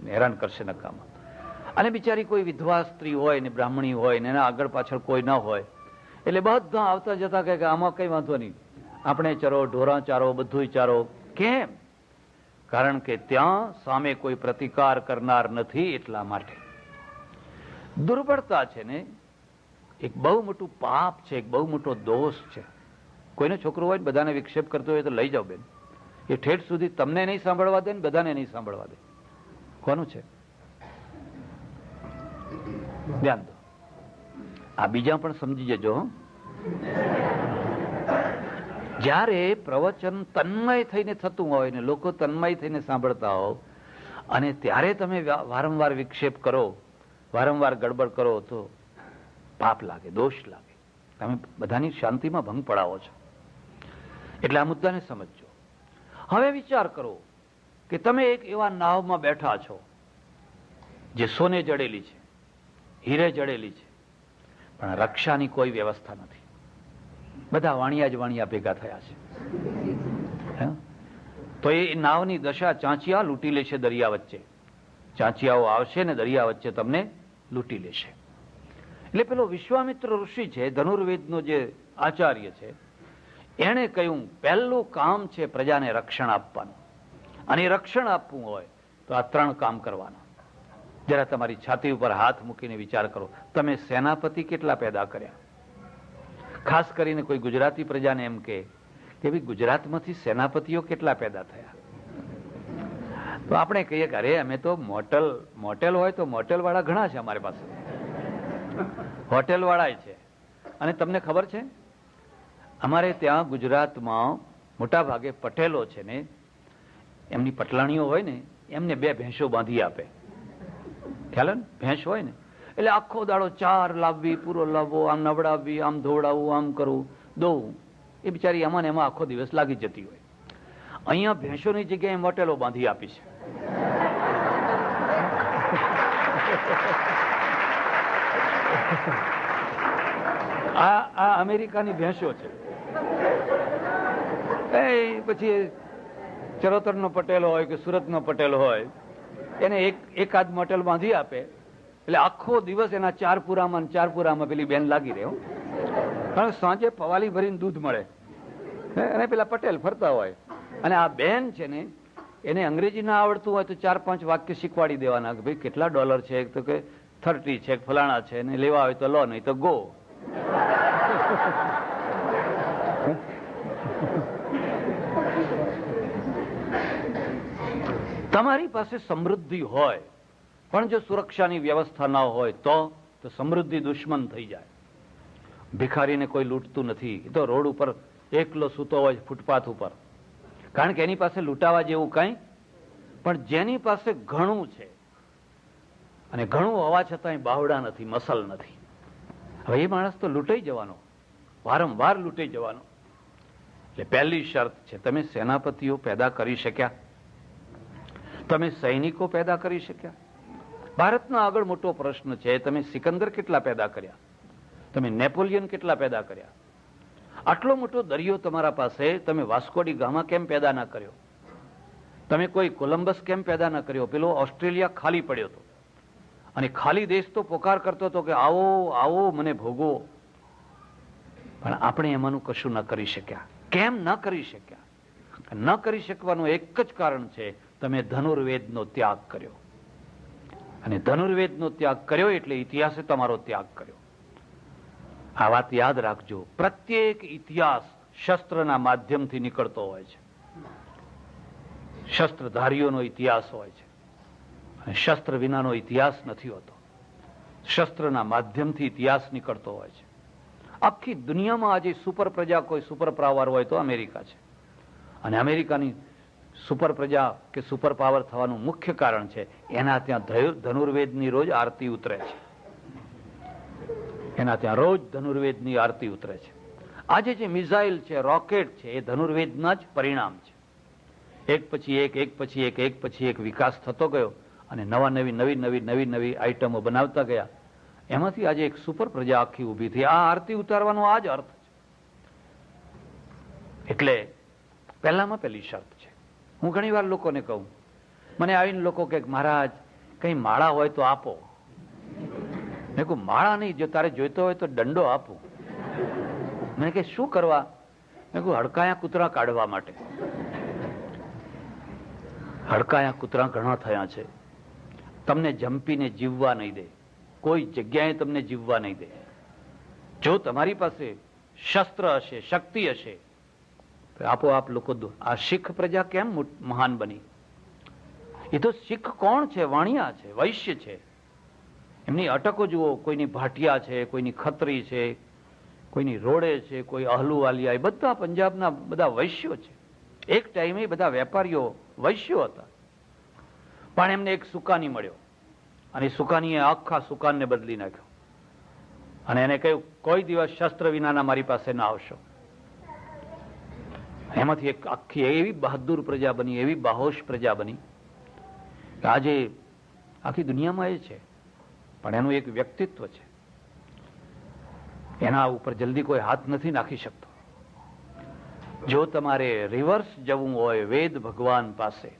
હેરાન કરશે નકામાં. અને બિચારી કોઈ વિધવા સ્ત્રી હોય ને બ્રાહ્મણી હોય ને એના આગળ પાછળ કોઈ ના હોય, એટલે બધા આવતા જતા કહે કે આમાં કઈ વાંધો નહીં, આપણે ચરો, ઢોરા ચારો, બધું ચારો. કેમ? કારણ કે ત્યાં સામે કોઈ પ્રતિકાર કરનાર નથી. એટલા માટે દુર્બળતા છે ને, એક બહુ મોટું પાપ છે, એક બહુ મોટો દોષ છે. કોઈને છોકરો હોય બધાને વિક્ષેપ કરતો હોય તો લઈ જાઓ બેન, એ ઠેઠ સુધી તમને નહીં સાંભળવા દે ને બધાને નહીં સાંભળવા દે. કોનું છે? ધ્યાન દો. આ બીજા પણ સમજી જજો. જ્યારે પ્રવચન તન્મય થઈને થતું હોય ને લોકો તન્મય થઈને સાંભળતા હો, અને ત્યારે તમે વારંવાર વિક્ષેપ કરો, વારંવાર ગડબડ કરો તો પાપ લાગે, દોષ લાગે. તમે બધાની શાંતિમાં ભંગ પડાવો છો. એટલે આ મુદ્દાને સમજજો. હવે વિચાર કરો કે તમે એક એવા નાવમાં બેઠા છો જે સોને જડેલી છે, હીરે જડેલી છે, પણ રક્ષાની કોઈ વ્યવસ્થા નથી. બધા વાણિયા જ વાણિયા ભેગા થયા છે. તો એ નાવની દશા, ચાંચિયા લૂંટી લેશે દરિયા વચ્ચે. ચાંચિયાઓ આવશે ને દરિયા વચ્ચે તમને લૂંટી લેશે. એટલે પેલો વિશ્વામિત્ર ઋષિ છે, ધનુર્વેદનો જે આચાર્ય છે, એણે કહ્યું પહેલું કામ છે પ્રજાને રક્ષણ આપવાનું. અને રક્ષણ આપવું હોય તો આ 3 કામ કરવાના. જરા તમારી છાતી ઉપર હાથ મૂકીને વિચાર કરો, તમે સેનાપતિ કેટલા પેદા કર્યા? ખાસ કરીને કોઈ ગુજરાતી પ્રજાને એમ કે ભાઈ ગુજરાતમાંથી સેનાપતિઓ કેટલા પેદા થયા? તો આપણે કહીએ કે અરે અમે તો મોટેલ હોય તો મોટેલ વાળા ઘણા છે અમારી પાસે, હોટેલ વાળા છે. અને તમને ખબર છે અમારે ત્યાં ગુજરાતમાં મોટા ભાગે પટેલો છે ને, એમની પટલાણીઓ હોય ને, એમને 2 ભેંસો બાંધી આપે. ખ્યાલ ને? ભેંસ હોય ને એટલે આખો દાડો 4 લાવવી, પૂરો લાવવો, આમ નવડાવવી, આમ ધોવડાવવું, આમ કરવું, દોવું. એ બિચારી એમાં ને એમાં આખો દિવસ લાગી જતી હોય. અહીંયા ભેંસોની જગ્યાએ મોટેલો બાંધી આપી છે. આ અમેરિકાની ભેંસો છે. એ પછી ચરોતરનો પટેલો હોય કે સુરતનો પટેલો હોય, એને એકાદ મોટેલ બાંધી આપે એટલે આખો દિવસ એના 4 પૂરામાં પેલી બેન લાગી રહે. કારણ સાંજે પવાલી ભરીને દૂધ મળે અને પેલા પટેલ ફરતા હોય. અને આ બેન છે ને, એને અંગ્રેજી ના આવડતું હોય તો 4-5 વાક્ય શીખવાડી દેવાના કે ભાઈ કેટલા ડોલર છે, તો કે 30 છે, ફલાણા છે, ને લેવા હોય તો લો, નહીં તો ગો. તમારી પાસે સમૃદ્ધિ હોય પણ જો સુરક્ષાની વ્યવસ્થા ના હોય તો સમૃદ્ધિ દુશ્મન થઈ જાય. ભિખારીને કોઈ લૂંટતું નથી, એ તો રોડ ઉપર એકલો સૂતો હોય ફૂટપાથ ઉપર, કારણ કે એની પાસે લૂંટાવા જેવું કંઈ. પણ જેની પાસે ઘણું છે અને ઘણું હોવા છતાં બાવડા નથી, મસલ નથી, હવે એ માણસ તો લૂંટાઈ જવાનો, વારંવાર લૂંટાઈ જવાનો. એટલે પહેલી શરત છે, તમે સેનાપતિઓ પેદા કરી શક્યા? તમે સૈનિકો પેદા કરી શક્યા? ભારતનો આગળ મોટો પ્રશ્ન છે, તમે સિકંદર કેટલા પેદા કર્યા? તમે નેપોલિયન કેટલા પેદા કર્યા? આટલો મોટો દરિયો તમારા પાસે, તમે વાસ્કોડી ગામા કેમ પેદા ના કર્યો? તમે કોઈ કોલંબસ કેમ પેદા ના કર્યો? પેલો ઓસ્ટ્રેલિયા ખાલી પડ્યો હતો અને ખાલી દેશ તો પોકાર કરતો હતો કે આવો આવો મને ભોગવો, પણ આપણે એમાંનું કશું ન કરી શક્યા. કેમ ન કરી શક્યા? ન કરી શકવાનું એક જ કારણ છે, તમે ધનુર્વેદનો ત્યાગ કર્યો. અને ધનુર્વેદનો ત્યાગ કર્યો એટલે ઇતિહાસે તમારો ત્યાગ કર્યો. આ વાત યાદ રાખજો. પ્રત્યેક ઇતિહાસ શસ્ત્રના માધ્યમથી નીકળતો હોય છે. શસ્ત્રધારીઓનો ઇતિહાસ હોય છે અને શસ્ત્ર વિનાનો ઇતિહાસ નથી હોતો. શસ્ત્રના માધ્યમથી ઇતિહાસ નીકળતો હોય છે. આખી દુનિયામાં આજે સુપર પ્રજા, કોઈ સુપર પાવર હોય તો અમેરિકા છે. અને અમેરિકાની સુપર પ્રજા કે સુપર પાવર થવાનું મુખ્ય કારણ છે, એના ત્યાં ધનુર્વેદની રોજ આરતી ઉતરે છે. એના ત્યાં રોજ ધનુર્વેદની આરતી ઉતરે છે. આજે જે મિસાઇલ છે, રોકેટ છે, એ ધનુર્વેદના જ પરિણામ છે. એક પછી એક વિકાસ થતો ગયો અને નવી આઈટમો બનાવતા ગયા. એમાંથી આજે એક સુપર પ્રજા આખી ઊભી થઈ. આ આરતી ઉતારવાનો આ જ અર્થ છે. એટલે પહેલામાં પહેલી શરત છે. હું ઘણી વાર લોકોને કહું, મને આવીને લોકો કે મહારાજ કઈ માળા હોય તો આપો. મેં કહું માળા નહીં, જો તારે જોઈતો હોય તો દંડો આપું. મેં કે શું કરવા? મેં કહું હડકાયા કૂતરા કાઢવા માટે. હડકાયા કૂતરા ઘણા થયા છે, તમને જંપીને જીવવા નહીં દે, કોઈ જગ્યાએ તમને જીવવા નહીં દે. જો તમારી પાસે શસ્ત્ર હશે, શક્તિ હશે, આપોઆપ લોકો. આ શીખ પ્રજા કેમ મહાન બની? એ તો શીખ કોણ છે? વાણિયા છે, વૈશ્ય છે. એમની અટકો જુઓ, કોઈની ભાટિયા છે, કોઈની ખત્રી છે, કોઈની રોડે છે, કોઈ અહલુવાલિયા, એ બધા પંજાબના બધા વૈશ્યો છે. એક ટાઈમે બધા વેપારીઓ વૈશ્યો હતા, પણ એમને એક સુકાની મળ્યો અને સુકાનીએ આખા સુકાનને બદલી નાખ્યો અને એને કહ્યું કોઈ દિવસ શસ્ત્ર વિનાના મારી પાસે ના આવશો. એમાંથી એક આખી એવી બહાદુર પ્રજા બની, એવી બાહોશ પ્રજા બની કે આજે આખી દુનિયામાં એ છે. પણ એનું એક વ્યક્તિત્વ છે, એના ઉપર જલ્દી કોઈ હાથ નથી નાખી શકતો. જો તમારે રિવર્સ જવું હોય વેદ ભગવાન પાસે,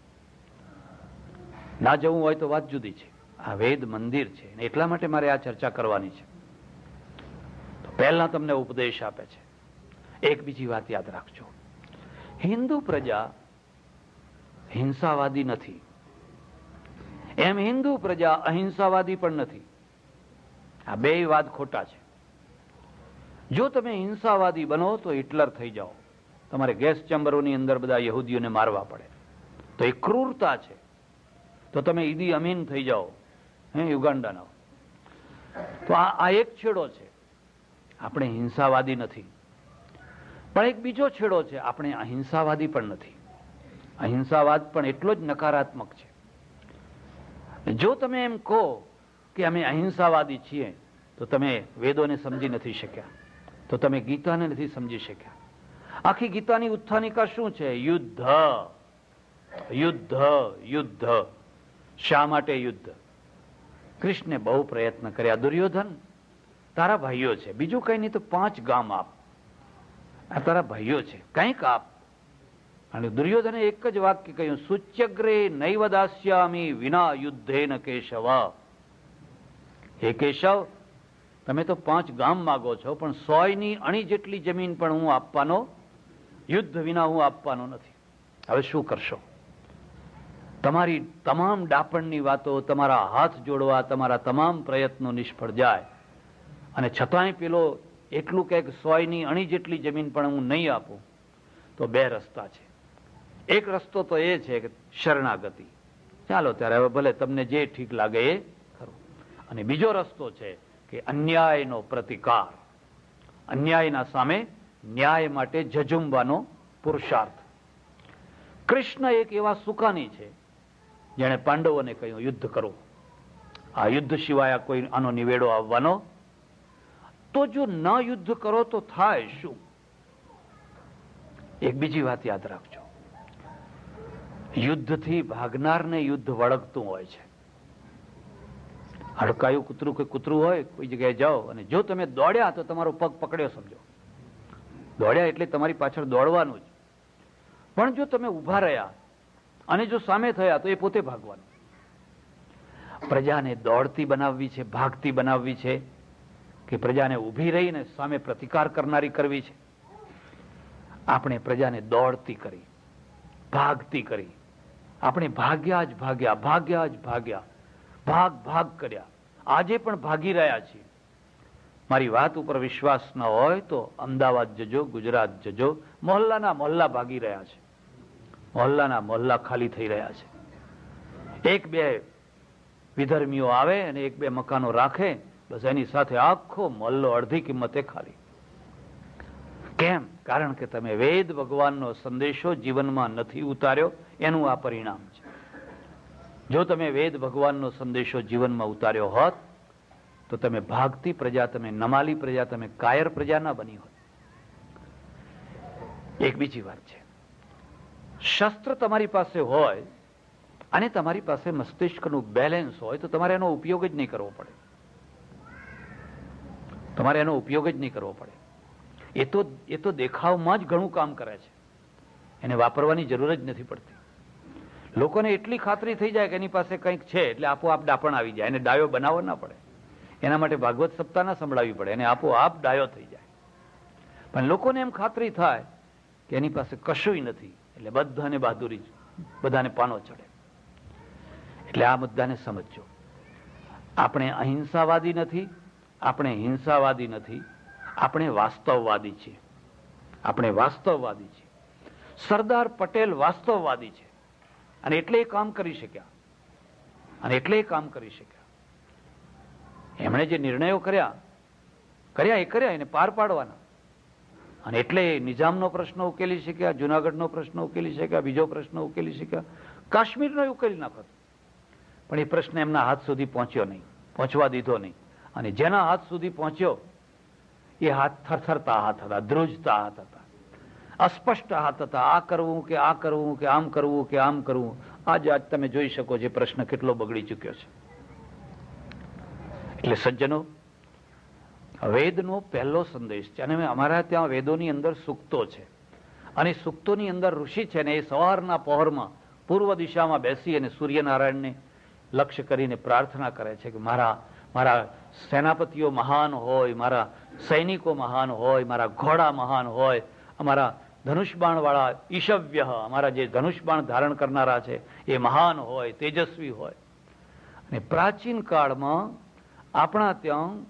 ના જવું હોય તો વાત જુદી છે. આ વેદ મંદિર છે, એટલા માટે મારે આ ચર્ચા કરવાની છે. તો પહેલા તમને ઉપદેશ આપે છે. એક બીજી વાત યાદ રાખજો, હિન્દુ પ્રજા હિંસાવાદી નથી, એમ હિન્દુ પ્રજા અહિંસાવાદી પણ નથી. આ બે વાત ખોટા છે. જો તમે હિંસાવાદી બનો તો હિટલર થઈ જાઓ, તમારે ગેસ ચેમ્બરોની અંદર બધા યહૂદીઓને મારવા પડે, તો એ ક્રૂરતા છે. તો તમે ઈદી અમીન થઈ જાઓ, યુગાન્ડાના. તો આ એક છેડો છે. આપણે હિંસાવાદી નથી. પણ એક બીજો છેડો છે, આપણે અહિંસાવાદી પણ નથી. અહિંસાવાદ પણ એટલો જ નકારાત્મક છે. જો તમે એમ કહો કે અમે અહિંસાવાદી છીએ, તો તમે વેદોને સમજી નથી શક્યા, તો તમે ગીતાને નથી સમજી શક્યા. આખી ગીતાની ઉત્થાનિકા શું છે? યુદ્ધ, યુદ્ધ, યુદ્ધ. શા માટે યુદ્ધ? કૃષ્ણે બહુ પ્રયત્ન કર્યા. દુર્યોધન, તારા ભાઈઓ છે, બીજું કઈ નહીં તો 5 ગામ આપ, આ તારા ભાઈઓ છે, કંઈક આપ. અને દુર્યોધને એક જ વાક્ય કહ્યું, સુચ્યગ્રે નૈવ દાસ્યામી વિના યુદ્ધેન કેશવ. હે કેશવ, તમે તો 5 ગામ માગો છો, પણ 100ની અણી જેટલી જમીન પણ હું આપવાનો, યુદ્ધ વિના હું આપવાનો નથી. હવે શું કરશો? તમારી તમામ ડાપણની વાતો, તમારા હાથ જોડવા, તમારા તમામ પ્રયત્નો નિષ્ફળ જાય, અને છતાંય પેલો એટલું કહે કે 100ની અણી જેટલી જમીન પણ હું નહીં આપું, તો 2 રસ્તા છે. એક રસ્તો તો એ છે કે શરણાગતિ, ચાલો ત્યારે હવે ભલે તમને જે ઠીક લાગે એ કરો. અને બીજો રસ્તો છે કે અન્યાયનો પ્રતિકાર, અન્યાયના સામે ન્યાય માટે ઝઝુમવાનો પુરુષાર્થ. કૃષ્ણ એક એવા સુકાની છે જેણે પાંડવોને કહ્યું યુદ્ધ કરો. આ યુદ્ધ સિવાય કોઈ આનો નિવેડો આવવાનો? તો જો ન યુદ્ધ કરો તો થાય શું? એક બીજી વાત યાદ રાખજો, યુદ્ધથી ભાગનારને યુદ્ધ વળગતું હોય છે. હડકાયું કૂતરું કોઈ કૂતરું હોય, કોઈ જગ્યાએ જાઓ અને જો તમે દોડ્યા તો તમારો પગ પકડ્યો સમજો. દોડ્યા એટલે તમારી પાછળ દોડવાનું જ. પણ જો તમે ઊભા રહ્યા અને જો સામે થયા તો એ પોતે ભાગવાનું. પ્રજાને દોડતી બનાવવી છે, ભાગતી બનાવવી છે, કે પ્રજાને ઊભી રહીને સામે પ્રતિકાર કરનારી કરવી છે? આપણે પ્રજાને દોડતી કરી, ભાગતી કરી. આપણે ભાગ્યા જ ભાગ્યા, ભાગ્યા જ ભાગ્યા, ભાગ ભાગ કર્યા. આજે પણ ભાગી રહ્યા છીએ. મારી વાત ઉપર વિશ્વાસ ન હોય તો અમદાવાદ જજો, ગુજરાત જજો, મોહલ્લાના મોહલ્લા ભાગી રહ્યા છે, મોહલ્લાના મોહલ્લા ખાલી થઈ રહ્યા છે. 1-2 વિધર્મીઓ આવે અને 1-2 મકાનો રાખે, બસ એની સાથે આખો મોહલ્લો અડધી કિંમતે ખાલી. કેમ? કારણ કે તમે વેદ ભગવાનનો સંદેશો જીવનમાં નથી ઉતાર્યો, એનું આ પરિણામ છે. જો તમે વેદ ભગવાનનો સંદેશો જીવનમાં ઉતાર્યો હોત તો તમે ભાગતી પ્રજા, તમે નમાલી પ્રજા, તમે કાયર પ્રજા ના બની હોત. એક બીજી વાત છે, શસ્ત્ર તમારી પાસે હોય અને તમારી પાસે મસ્તિષ્કનું બેલેન્સ હોય તો તમારે એનો ઉપયોગ જ નહીં કરવો પડે. તમારે એનો ઉપયોગ જ નહીં કરવો પડે. એ તો દેખાવમાં જ ઘણું કામ કરે છે, એને વાપરવાની જરૂર જ નથી પડતી. લોકોને એટલી ખાતરી થઈ જાય કે એની પાસે કંઈક છે એટલે આપોઆપ ડાપણ આવી જાય, એને ડાયો બનાવવો ના પડે, એના માટે ભાગવત સપ્તાહ ના સંભળાવવી પડે, એને આપોઆપ ડાયો થઈ જાય. પણ લોકોને એમ ખાતરી થાય કે એની પાસે કશુંય નથી એટલે બધાને બહાદુરી, બધાને પાનો ચડે. એટલે આ મુદ્દાને સમજજો. આપણે અહિંસાવાદી નથી, આપણે હિંસાવાદી નથી, આપણે વાસ્તવવાદી છીએ. આપણે વાસ્તવવાદી છીએ. સરદાર પટેલ વાસ્તવવાદી છે અને એટલે એ કામ કરી શક્યા, અને એટલે એ કામ કરી શક્યા. એમણે જે નિર્ણયો કર્યા એને પાર પાડવાના, અને એટલે નિઝામનો પ્રશ્ન ઉકેલી શક્યા, જુનાગઢનો પ્રશ્ન ઉકેલી શક્યા, બીજો પ્રશ્ન ઉકેલી શક્યા, કાશ્મીરનો ઉકેલી નાખો. પણ એ પ્રશ્ન એમના હાથ સુધી પહોંચ્યો નહીં, પહોંચવા દીધો નહીં. અને જેના હાથ સુધી પહોંચ્યો એ હાથ થરથરતા હાથ હતા, ધ્રુજતા હાથ હતા, અસ્પષ્ટ હાથ હતા. આ કરવું કે આ કરવું કે આમ કરવું કે આમ કરવું. આજ તમે જોઈ શકો છો પ્રશ્ન કેટલો બગડી ચૂક્યો છે. એટલે સજ્જનો, વેદનો પહેલો સંદેશ છે, અને અમારા ત્યાં વેદોની અંદર સૂક્તો છે, અને સૂક્તોની અંદર ઋષિ છે ને એ સવારના પહોરમાં પૂર્વ દિશામાં બેસી અને સૂર્યનારાયણને લક્ષ્ય કરીને પ્રાર્થના કરે છે કે મારા સેનાપતિઓ મહાન હોય, મારા સૈનિકો મહાન હોય, મારા ઘોડા મહાન હોય, અમારા ધનુષબાણ વાળા ઈશવ્ય, અમારા જે ધનુષબાણ ધારણ કરનારા છે એ મહાન હોય, તેજસ્વી હોય. અને પ્રાચીન કાળમાં આપણા ત્યાં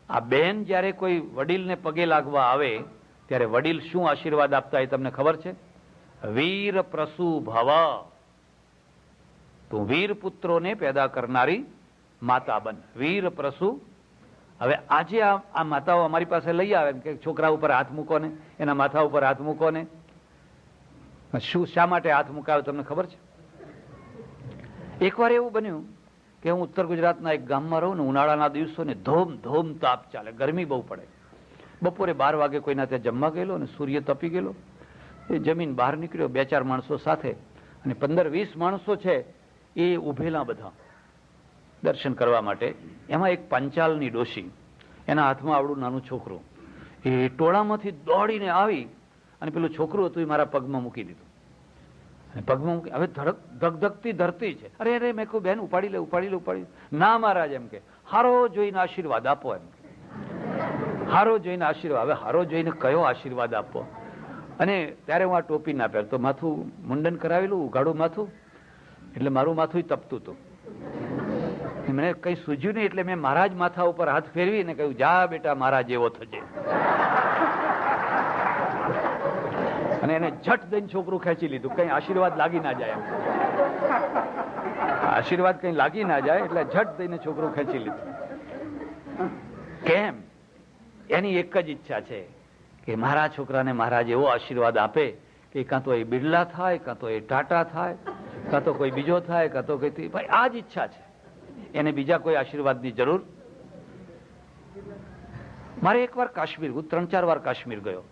આ બેન જ્યારે કોઈ વડીલને પગે લાગવા આવે ત્યારે વડીલ શું આશીર્વાદ આપતા એ તમને ખબર છે? વીર પ્રસુ ભવ, તું વીર પુત્રોને પેદા કરનારી માતા બન. વીર પ્રસુ હવે આજે આ માતાઓ અમારી પાસે લઈ આવે કે છોકરા ઉપર હાથ મૂકો ને, એના માથા ઉપર હાથ મૂકો ને. શા માટે હાથ મુકાવે તમને ખબર છે? એકવાર એવું બન્યું કે હું ઉત્તર ગુજરાતના એક ગામમાં રહું ને, ઉનાળાના દિવસો ને ધોમ તાપ ચાલે, ગરમી બહુ પડે. બપોરે 12 વાગે કોઈના ત્યાં જમવા ગયેલો અને સૂર્ય તપી ગયેલો. એ જમીન બહાર નીકળ્યો 2-4 માણસો સાથે, અને 15-20 માણસો છે એ ઉભેલા બધા દર્શન કરવા માટે. એમાં એક પાંચાલની ડોશી, એના હાથમાં આવડું નાનું છોકરું, એ ટોળામાંથી દોડીને આવી અને પેલું છોકરું હતું એ મારા પગમાં મૂકી દીધું. પગમાં મૂકી, હવે ધગધગતી ધરતી છે. અરે મેં કહું બેન ઉપાડી લે. ના મહારાજ એમ કે હારો જોઈને આશીર્વાદ આપો. એમ હારો જોઈને આશીર્વાદ. હવે હારો જોઈને કયો આશીર્વાદ આપો? અને ત્યારે હું આ ટોપી ના પહેરતો, માથું મુંડન કરાવેલું, ઉઘાડું માથું, એટલે મારું માથું તપતું હતું. મને કઈ સૂઝ્યું નહીં, એટલે મેં મહારાજ માથા ઉપર હાથ ફેરવીને કહ્યું, જા બેટા મારા જેવો થજે. અને એને ઝટ દઈને છોકરું ખેંચી લીધું, કઈ આશીર્વાદ લાગી ના જાય. આશીર્વાદ કઈ લાગી ના જાય એટલે ઝટ દઈને છોકરું ખેંચી લીધું. કેમ? એની એક જ ઈચ્છા છે કે મારા છોકરાને મહારાજ એવો આશીર્વાદ આપે કે કાં તો એ બિરલા થાય, કાં તો એ ટાટા થાય, કાં તો કોઈ બીજો થાય, કાં તો કોઈ. ભાઈ આ જ ઈચ્છા છે, એને બીજા કોઈ આશીર્વાદની જરૂર. મારે એકવાર કાશ્મીર, હું 3-4 વાર કાશ્મીર ગયો,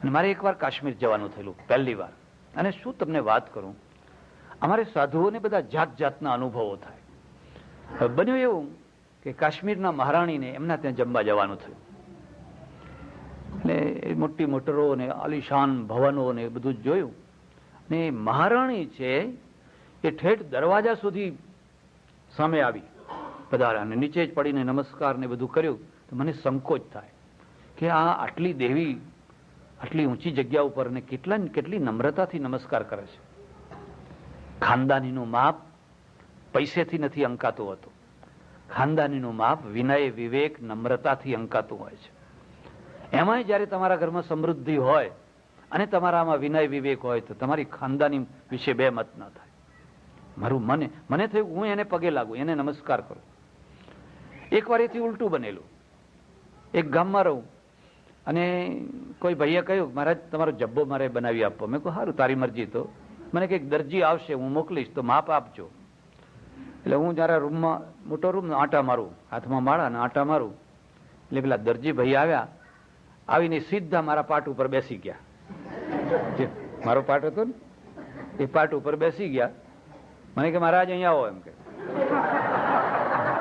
અને મારે એકવાર કાશ્મીર જવાનું થયેલું પહેલી વાર. અને શું તમને વાત કરું, અમારે સાધુઓને બધા જાતના અનુભવો થાય. બન્યું એવું કે કાશ્મીરના મહારાણીને એમના ત્યાં જમવા જવાનું થયું. એટલે મોટી મોટરો ને આલિશાન ભવનો ને બધું જોયું. ને મહારાણી છે એ ઠેઠ દરવાજા સુધી સામે આવી પધાર્યા, અને નીચે જ પડીને નમસ્કાર ને બધું કર્યું. તો મને સંકોચ થાય કે આ આટલી દેવી આટલી ઊંચી જગ્યા ઉપર ને કેટલી નમ્રતાથી નમસ્કાર કરે છે. ખાનદાનીનું માપ પૈસેથી નથી અંકાતું હતું. ખાનદાનીનું માપ વિનય, વિવેક, નમ્રતાથી અંકાતું હોય છે. એમાંય જયારે તમારા ઘરમાં સમૃદ્ધિ હોય અને તમારામાં વિનય વિવેક હોય તો તમારી ખાનદાની વિશે બે મત ના થાય. મને થયું હું એને પગે લાગુ, એને નમસ્કાર કરું. એકવાર એથી ઉલટું બનેલું. એક ગામમાં રહું અને કોઈ ભાઈએ કહ્યું, મહારાજ તમારો જબ્બો મારે બનાવી આપવો. મેં કહ્યું સારું, તારી મરજી. તો મને કંઈક દરજી આવશે, હું મોકલીશ, તો માપ આપજો. એટલે હું જરા રૂમમાં, મોટો રૂમ, આંટા મારું, હાથમાં માળા ને આંટા મારું. એટલે પેલા દરજી ભાઈ આવ્યા, આવીને સીધા મારા પાટ ઉપર બેસી ગયા. જે મારો પાટ હતો ને એ પાટ ઉપર બેસી ગયા. મને કે મહારાજ અહીંયા આવો. એમ કે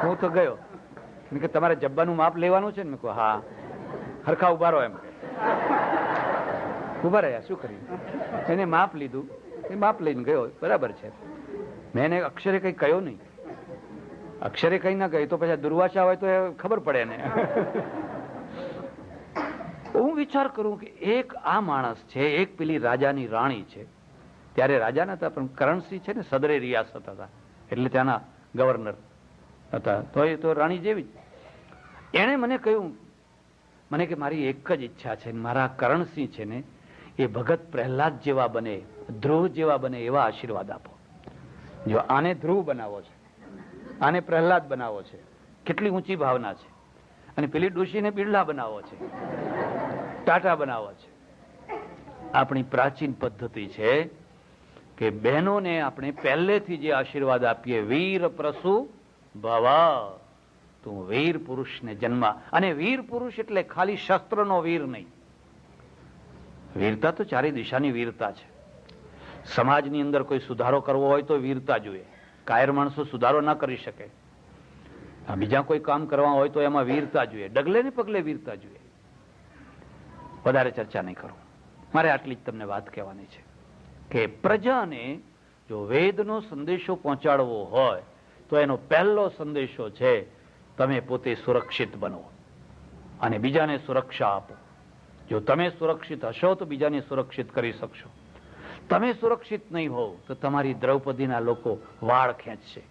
હું તો ગયો. કે તમારે જબ્બાનું માપ લેવાનું છે ને? મેં કહું હા. હરખા ઉભા રહો. એમ ઉભા રહ્યા. શું કર્યું? એને માપ લીધું, એ માપ લઈને ગયો. બરાબર છે. મેં એને અક્ષરે કઈ કહ્યું નહીં. અક્ષરે કઈ ના કહ્યું તો પછી દુર્વાસા હોય તો એ ખબર પડે ને. હું વિચાર કરું કે એક આ માણસ છે, એક પેલી રાજાની રાણી છે. ત્યારે રાજા નતા પણ કરણસિંહ છે ને, સદરે રિયાસત હતા, એટલે ત્યાંના ગવર્નર હતા. તો એ તો રાણી જેવી જ. એણે મને કહ્યું, મને કે મારી એક જ ઈચ્છા છે, મારા કરણસિંહ છે ને એ ભગત પ્રહલાદ જેવા બને, ધ્રુવ જેવા બને, એવા આશીર્વાદ આપો. જો આને ધ્રુવ બનાવો છે, આને પ્રહલાદ બનાવો છે, કેટલી ઊંચી ભાવના છે. અને પેલી ડોશીને બિરલા બનાવો છે, ટાટા બનાવો છે. આપણી પ્રાચીન પદ્ધતિ છે કે બહેનોને આપણે પહેલેથી જે આશીર્વાદ આપીએ, વીર પ્રસુ ભવ, તું વીર પુરુષને જન્મ. અને વીર પુરુષ એટલે ખાલી શસ્ત્રનો વીર નહીં. વીરતા તો ચારે દિશાની વીરતા છે. સમાજની અંદર કોઈ સુધારો કરવો હોય તો વીરતા જોઈએ. કાયર માણસો સુધારો ના કરી શકે. બીજા કોઈ કામ કરવા હોય તો એમાં વીરતા જોઈએ. ડગલે ને પગલે વીરતા જોઈએ. વધારે ચર્ચા નહીં કરું. મારે આટલી જ તમને વાત કહેવાની છે કે પ્રજાને જો વેદનો સંદેશો પહોંચાડવો હોય તો એનો પહેલો સંદેશો છે, તમે પોતે સુરક્ષિત બનો અને બીજાને સુરક્ષા આપો. જો તમે સુરક્ષિત હશો તો બીજાને સુરક્ષિત કરી શકશો. તમે સુરક્ષિત નહીં હોવ તો તમારી દ્રૌપદીના લોકો વાળ ખેંચશે,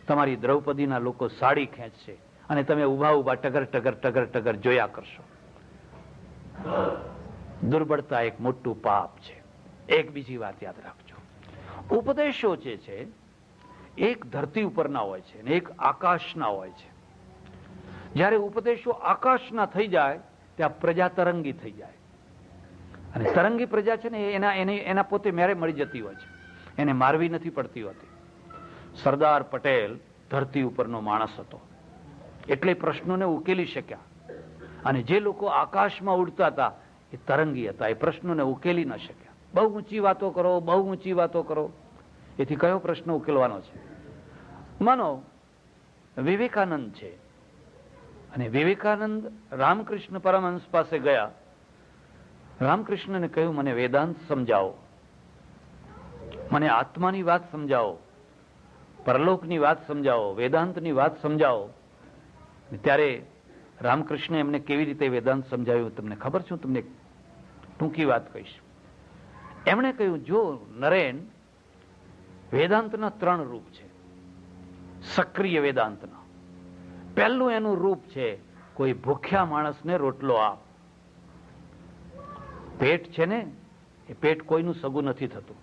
તમારી દ્રૌપદીના લોકો સાડી ખેંચશે, અને તમે ઉભા ઉભા ટગર ટગર ટગર ટગર જોયા કરશો. દુર્બળતા એક મોટું પાપ છે. એક બીજી વાત યાદ રાખજો, ઉપદેશો જે છે એક ધરતી ઉપરના હોય છે અને એક આકાશના હોય છે. જ્યારે ઉપદેશો આકાશના થઈ જાય ત્યાં પ્રજા તરંગી થઈ જાય. અને તરંગી પ્રજા છે ને એના પોતે મેરે મળી જતી હોય છે, એને મારવી નથી પડતી હોતી. સરદાર પટેલ ધરતી ઉપરનો માણસ હતો એટલે પ્રશ્નોને ઉકેલી શક્યા. અને જે લોકો આકાશમાં ઉડતા હતા એ તરંગી હતા, એ પ્રશ્નોને ઉકેલી ન શક્યા. બહુ ઊંચી વાતો કરો, બહુ ઊંચી વાતો કરો, એથી કયો પ્રશ્ન ઉકેલવાનો છે? માનો વિવેકાનંદ છે, અને વિવેકાનંદ રામકૃષ્ણ પરમહંસ પાસે ગયા. રામકૃષ્ણને કહ્યું, મને વેદાંત સમજાવો, મને આત્માની વાત સમજાવો, પરલોકની વાત સમજાવો, વેદાંતની વાત સમજાવો. ત્યારે રામકૃષ્ણે એમને કેવી રીતે વેદાંત સમજાવ્યું તમને ખબર છે? તમને ટૂંકી વાત કહીશ. એમણે કહ્યું, જો નરેન, વેદાંતના 3 રૂપ છે, સક્રિય વેદાંતના. પહેલું એનું રૂપ છે, કોઈ ભૂખ્યા માણસને રોટલો આપ. પેટ છે ને, એ પેટ કોઈનું સગું નથી થતું.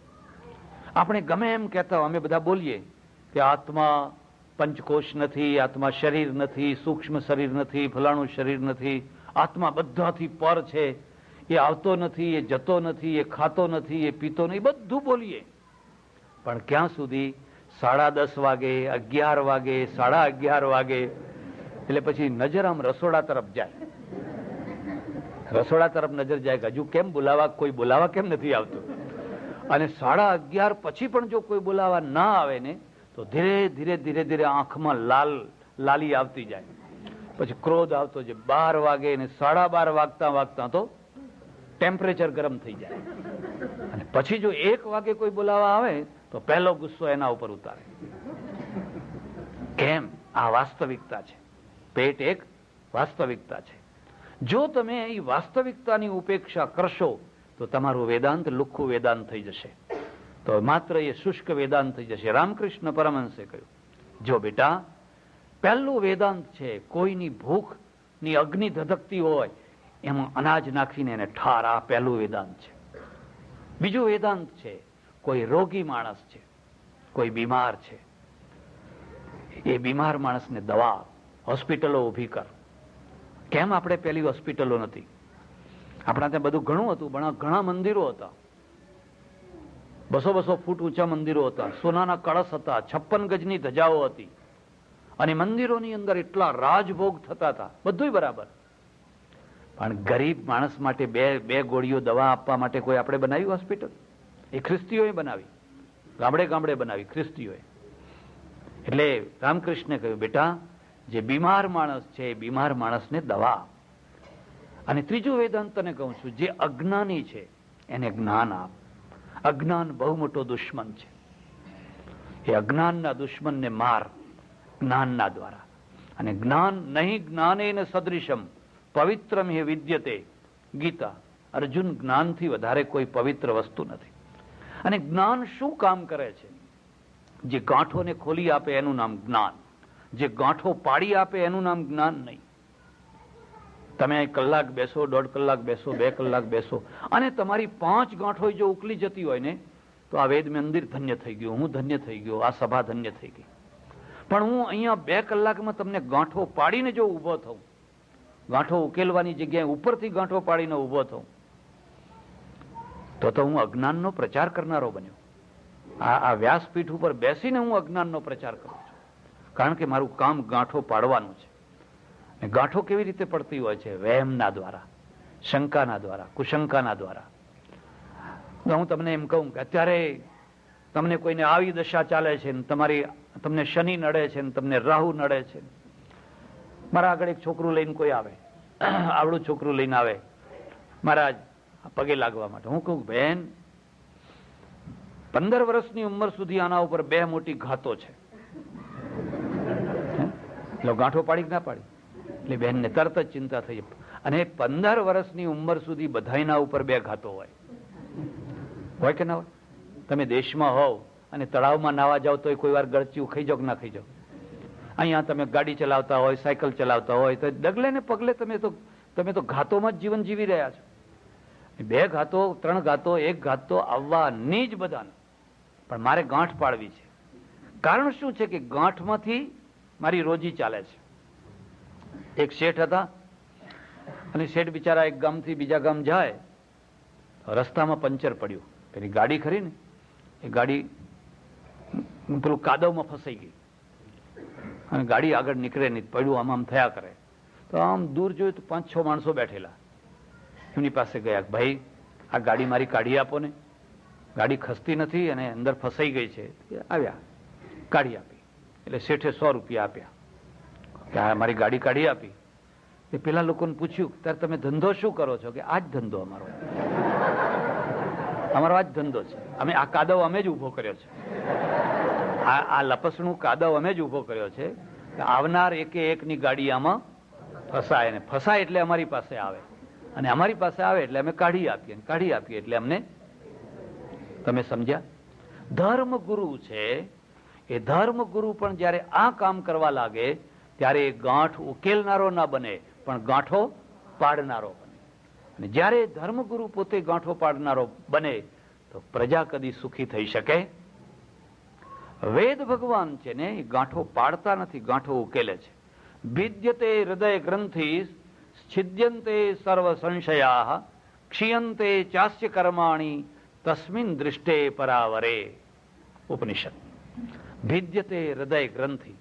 આપણે ગમે એમ કહેતા, અમે બધા બોલીએ કે આત્મા પંચકોશ નથી, આત્મા શરીર નથી, સૂક્ષ્મ શરીર નથી, ફલાણું શરીર નથી, આત્મા બધાથી પર છે, એ આવતો નથી, એ જતો નથી, એ ખાતો નથી, એ પીતો નહીં, બધું બોલીએ. પણ ક્યાં સુધી? 10:30 વાગે, 11 વાગે, 11:30 વાગે, એટલે પછી નજર આમ રસોડા તરફ જાય. રસોડા તરફ નજર જાય કે હજુ કેમ બોલાવા, કોઈ બોલાવા કેમ નથી આવતું. અને 11:30 પછી પણ જો કોઈ બોલાવા ના આવે ને, તો ધીરે ધીરે ધીરે ધીરે આંખમાં લાલી આવતી જાય. પછી ક્રોધ આવતો જાય. 12 વાગે ને 12:30 વાગતા વાગતા તો ટેમ્પરેચર ગરમ થઈ જાય. અને પછી જો 1 વાગે કોઈ બોલાવા આવે તો પહેલો ગુસ્સો એના ઉપર ઉતારે. કેમ? આ વાસ્તવિકતા છે. પેટ એક વાસ્તવિકતા છે. જો તમે એ વાસ્તવિકતાની ઉપેક્ષા કરશો તો તમારું વેદાંત લુખ્ખું વેદાંત થઈ જશે, તો માત્ર એ શુષ્ક વેદાંત થઈ જશે. રામકૃષ્ણ પરમહંસે કહ્યું, જો બેટા, પહેલું વેદાંત છે, કોઈની ભૂખની અગ્નિ ધધકતી હોય એમાં અનાજ નાખીને એને ઠાર, આ પહેલું વેદાંત છે. બીજું વેદાંત છે, કોઈ રોગી માણસ છે, કોઈ બીમાર છે, એ બીમાર માણસને દવા, હોસ્પિટલો ઊભી કર. કેમ આપણે પેલી હોસ્પિટલો નથી? આપણા ત્યાં બધું ઘણું હતું, પણ ઘણા મંદિરો હતા, 200-200 ફૂટ ઊંચા મંદિરો હતા, સોનાના કળશ હતા, 56 ગજની ધજાઓ હતી, અને મંદિરોની અંદર એટલા રાજભોગ થતા હતા, બધું બરાબર. પણ ગરીબ માણસ માટે બે ગોળીઓ દવા આપવા માટે કોઈ આપણે બનાવી હોસ્પિટલ? એ ખ્રિસ્તીઓએ બનાવી, ગામડે ગામડે બનાવી ખ્રિસ્તીઓએ. એટલે રામકૃષ્ણે કહ્યું, બેટા, જે બીમાર માણસ છે એ બીમાર માણસને દવા. અને ત્રીજું વેદાંત તને કહું છું, જે અજ્ઞાની છે એને જ્ઞાન આપ. અજ્ઞાન બહુ મોટો દુશ્મન છે. એ અજ્ઞાનના દુશ્મનને માર જ્ઞાનના દ્વારા. અને જ્ઞાન નહીં જ્ઞાનેન સદૃશમ પવિત્રમ હે વિદ્યતે. ગીતા. અર્જુન, જ્ઞાનથી વધારે કોઈ પવિત્ર વસ્તુ નથી. અને જ્ઞાન શું કામ કરે છે? જે ગાંઠોને ખોલી આપે એનું નામ જ્ઞાન, જે ગાંઠો પાડી આપે એનું નામ જ્ઞાન નહીં. તમે 1 કલાક બેસો, 1.5 કલાક બેસો, 2 કલાક બેસો, અને તમારી 5 ગાંઠો જો ઉકલી જતી હોય ને, તો આ વેદ મંદિર ધન્ય થઈ ગયું, હું ધન્ય થઈ ગયો, આ સભા ધન્ય થઈ ગઈ. પણ હું અહીંયા 2 કલાકમાં તમને ગાંઠો પાડીને જો ઊભો થઉં, ગાંઠો ઉકેલવાની જગ્યાએ ઉપરથી ગાંઠો પાડીને ઊભો થઉં, તો હું અજ્ઞાનનો પ્રચાર કરનારો બન્યો. આ વ્યાસપીઠ ઉપર બેસીને હું અજ્ઞાનનો પ્રચાર કરું છું, કારણ કે મારું કામ ગાંઠો પાડવાનું છે. ગાંઠો કેવી રીતે પડતી હોય છે? વહેમના દ્વારા, શંકાના દ્વારા, કુશંકાના દ્વારા. હું તમને એમ કહું કે અત્યારે તમને કોઈને આવી દશા ચાલે છે, તમને શનિ નડે છે, તમને રાહુ નડે છે. મારા આગળ એક છોકરું લઈને કોઈ આવે, આવડું છોકરું લઈને આવે મહારાજ પગે લાગવા માટે. હું કહું, બહેન, 15 વર્ષની ઉંમર સુધી આના ઉપર 2 મોટી ઘાતો છે. એટલે ગાંઠો પાડી કે ના પાડી? એટલે બહેનને તરત જ ચિંતા થઈ. અને 15 વર્ષની ઉંમર સુધી બધાના ઉપર 2 ઘાતો હોય કે ના હોય? તમે દેશમાં હોવ અને તળાવમાં નાવા જાઓ તો કોઈ વાર ગળચ્યું ખાઈ જાઓ કે ના ખાઈ જાઓ? અહીંયા તમે ગાડી ચલાવતા હોય, સાયકલ ચલાવતા હોય, તો ડગલે ને પગલે તમે તો ઘાતોમાં જ જીવન જીવી રહ્યા છો. 2 ઘાતો, 3 ઘાતો, 1 ઘાત તો આવવાની જ બધાને. પણ મારે ગાંઠ પાડવી છે. કારણ શું છે કે ગાંઠમાંથી મારી રોજી ચાલે છે. એક શેઠ હતા અને શેઠ બિચારા એક ગામથી બીજા ગામ જાય, રસ્તામાં પંચર પડ્યું. એની ગાડી ખરી ને એ ગાડી પેલું કાદવમાં ફસાઈ ગઈ અને ગાડી આગળ નીકળે નહીં, પડ્યું આમ આમ થયા કરે. તો આમ દૂર જોયું તો 5-6 માણસો બેઠેલા. એમની પાસે ગયા, ભાઈ આ ગાડી મારી કાઢી આપો ને, ગાડી ખસતી નથી અને અંદર ફસાઈ ગઈ છે. આવ્યા, કાઢી આપી. એટલે શેઠે 100 રૂપિયા આપ્યા કે આ મારી ગાડી કાઢી આપી. એ પેલા લોકોને પૂછ્યું, ત્યારે તમે ધંધો શું કરો છો? કે આ જ ધંધો અમારો આ જ ધંધો છે. અમે આ કાદવ અમે જ ઉભો કર્યો છે, આ લપસણું કાદવ અમે જ ઉભો કર્યો છે. આવનાર એકે એકની ગાડી આમાં ફસાય ને ફસાય એટલે અમારી પાસે આવે અને અમારી પાસે આવે એટલે અમે કાઢી આપીએ, કાઢી આપીએ એટલે અમને. તમે સમજ્યા? ધર્મગુરુ છે એ ધર્મગુરુ પણ જયારે આ કામ કરવા લાગે ત્યારે ગાંઠ ઉકેલનારો ના બને પણ ગાંઠો પાડનારો બને. અને જયારે ધર્મગુરુ પોતે ગાંઠો પાડનારો બને તો પ્રજા કદી સુખી થઈ શકે? વેદ ભગવાન છે ને એ ગાંઠો પાડતા નથી, ગાંઠો ઉકેલે છે. ભિદ્યતે હૃદય ગ્રંથિ છિદ્યંતે સર્વ સંશયા ક્ષીયંતે ચાસ્ય કર્માણી તસ્મિન દૃષ્ટે પરાવરે. ઉપનિષદ. ભિદ્યતે હૃદય ગ્રંથિ,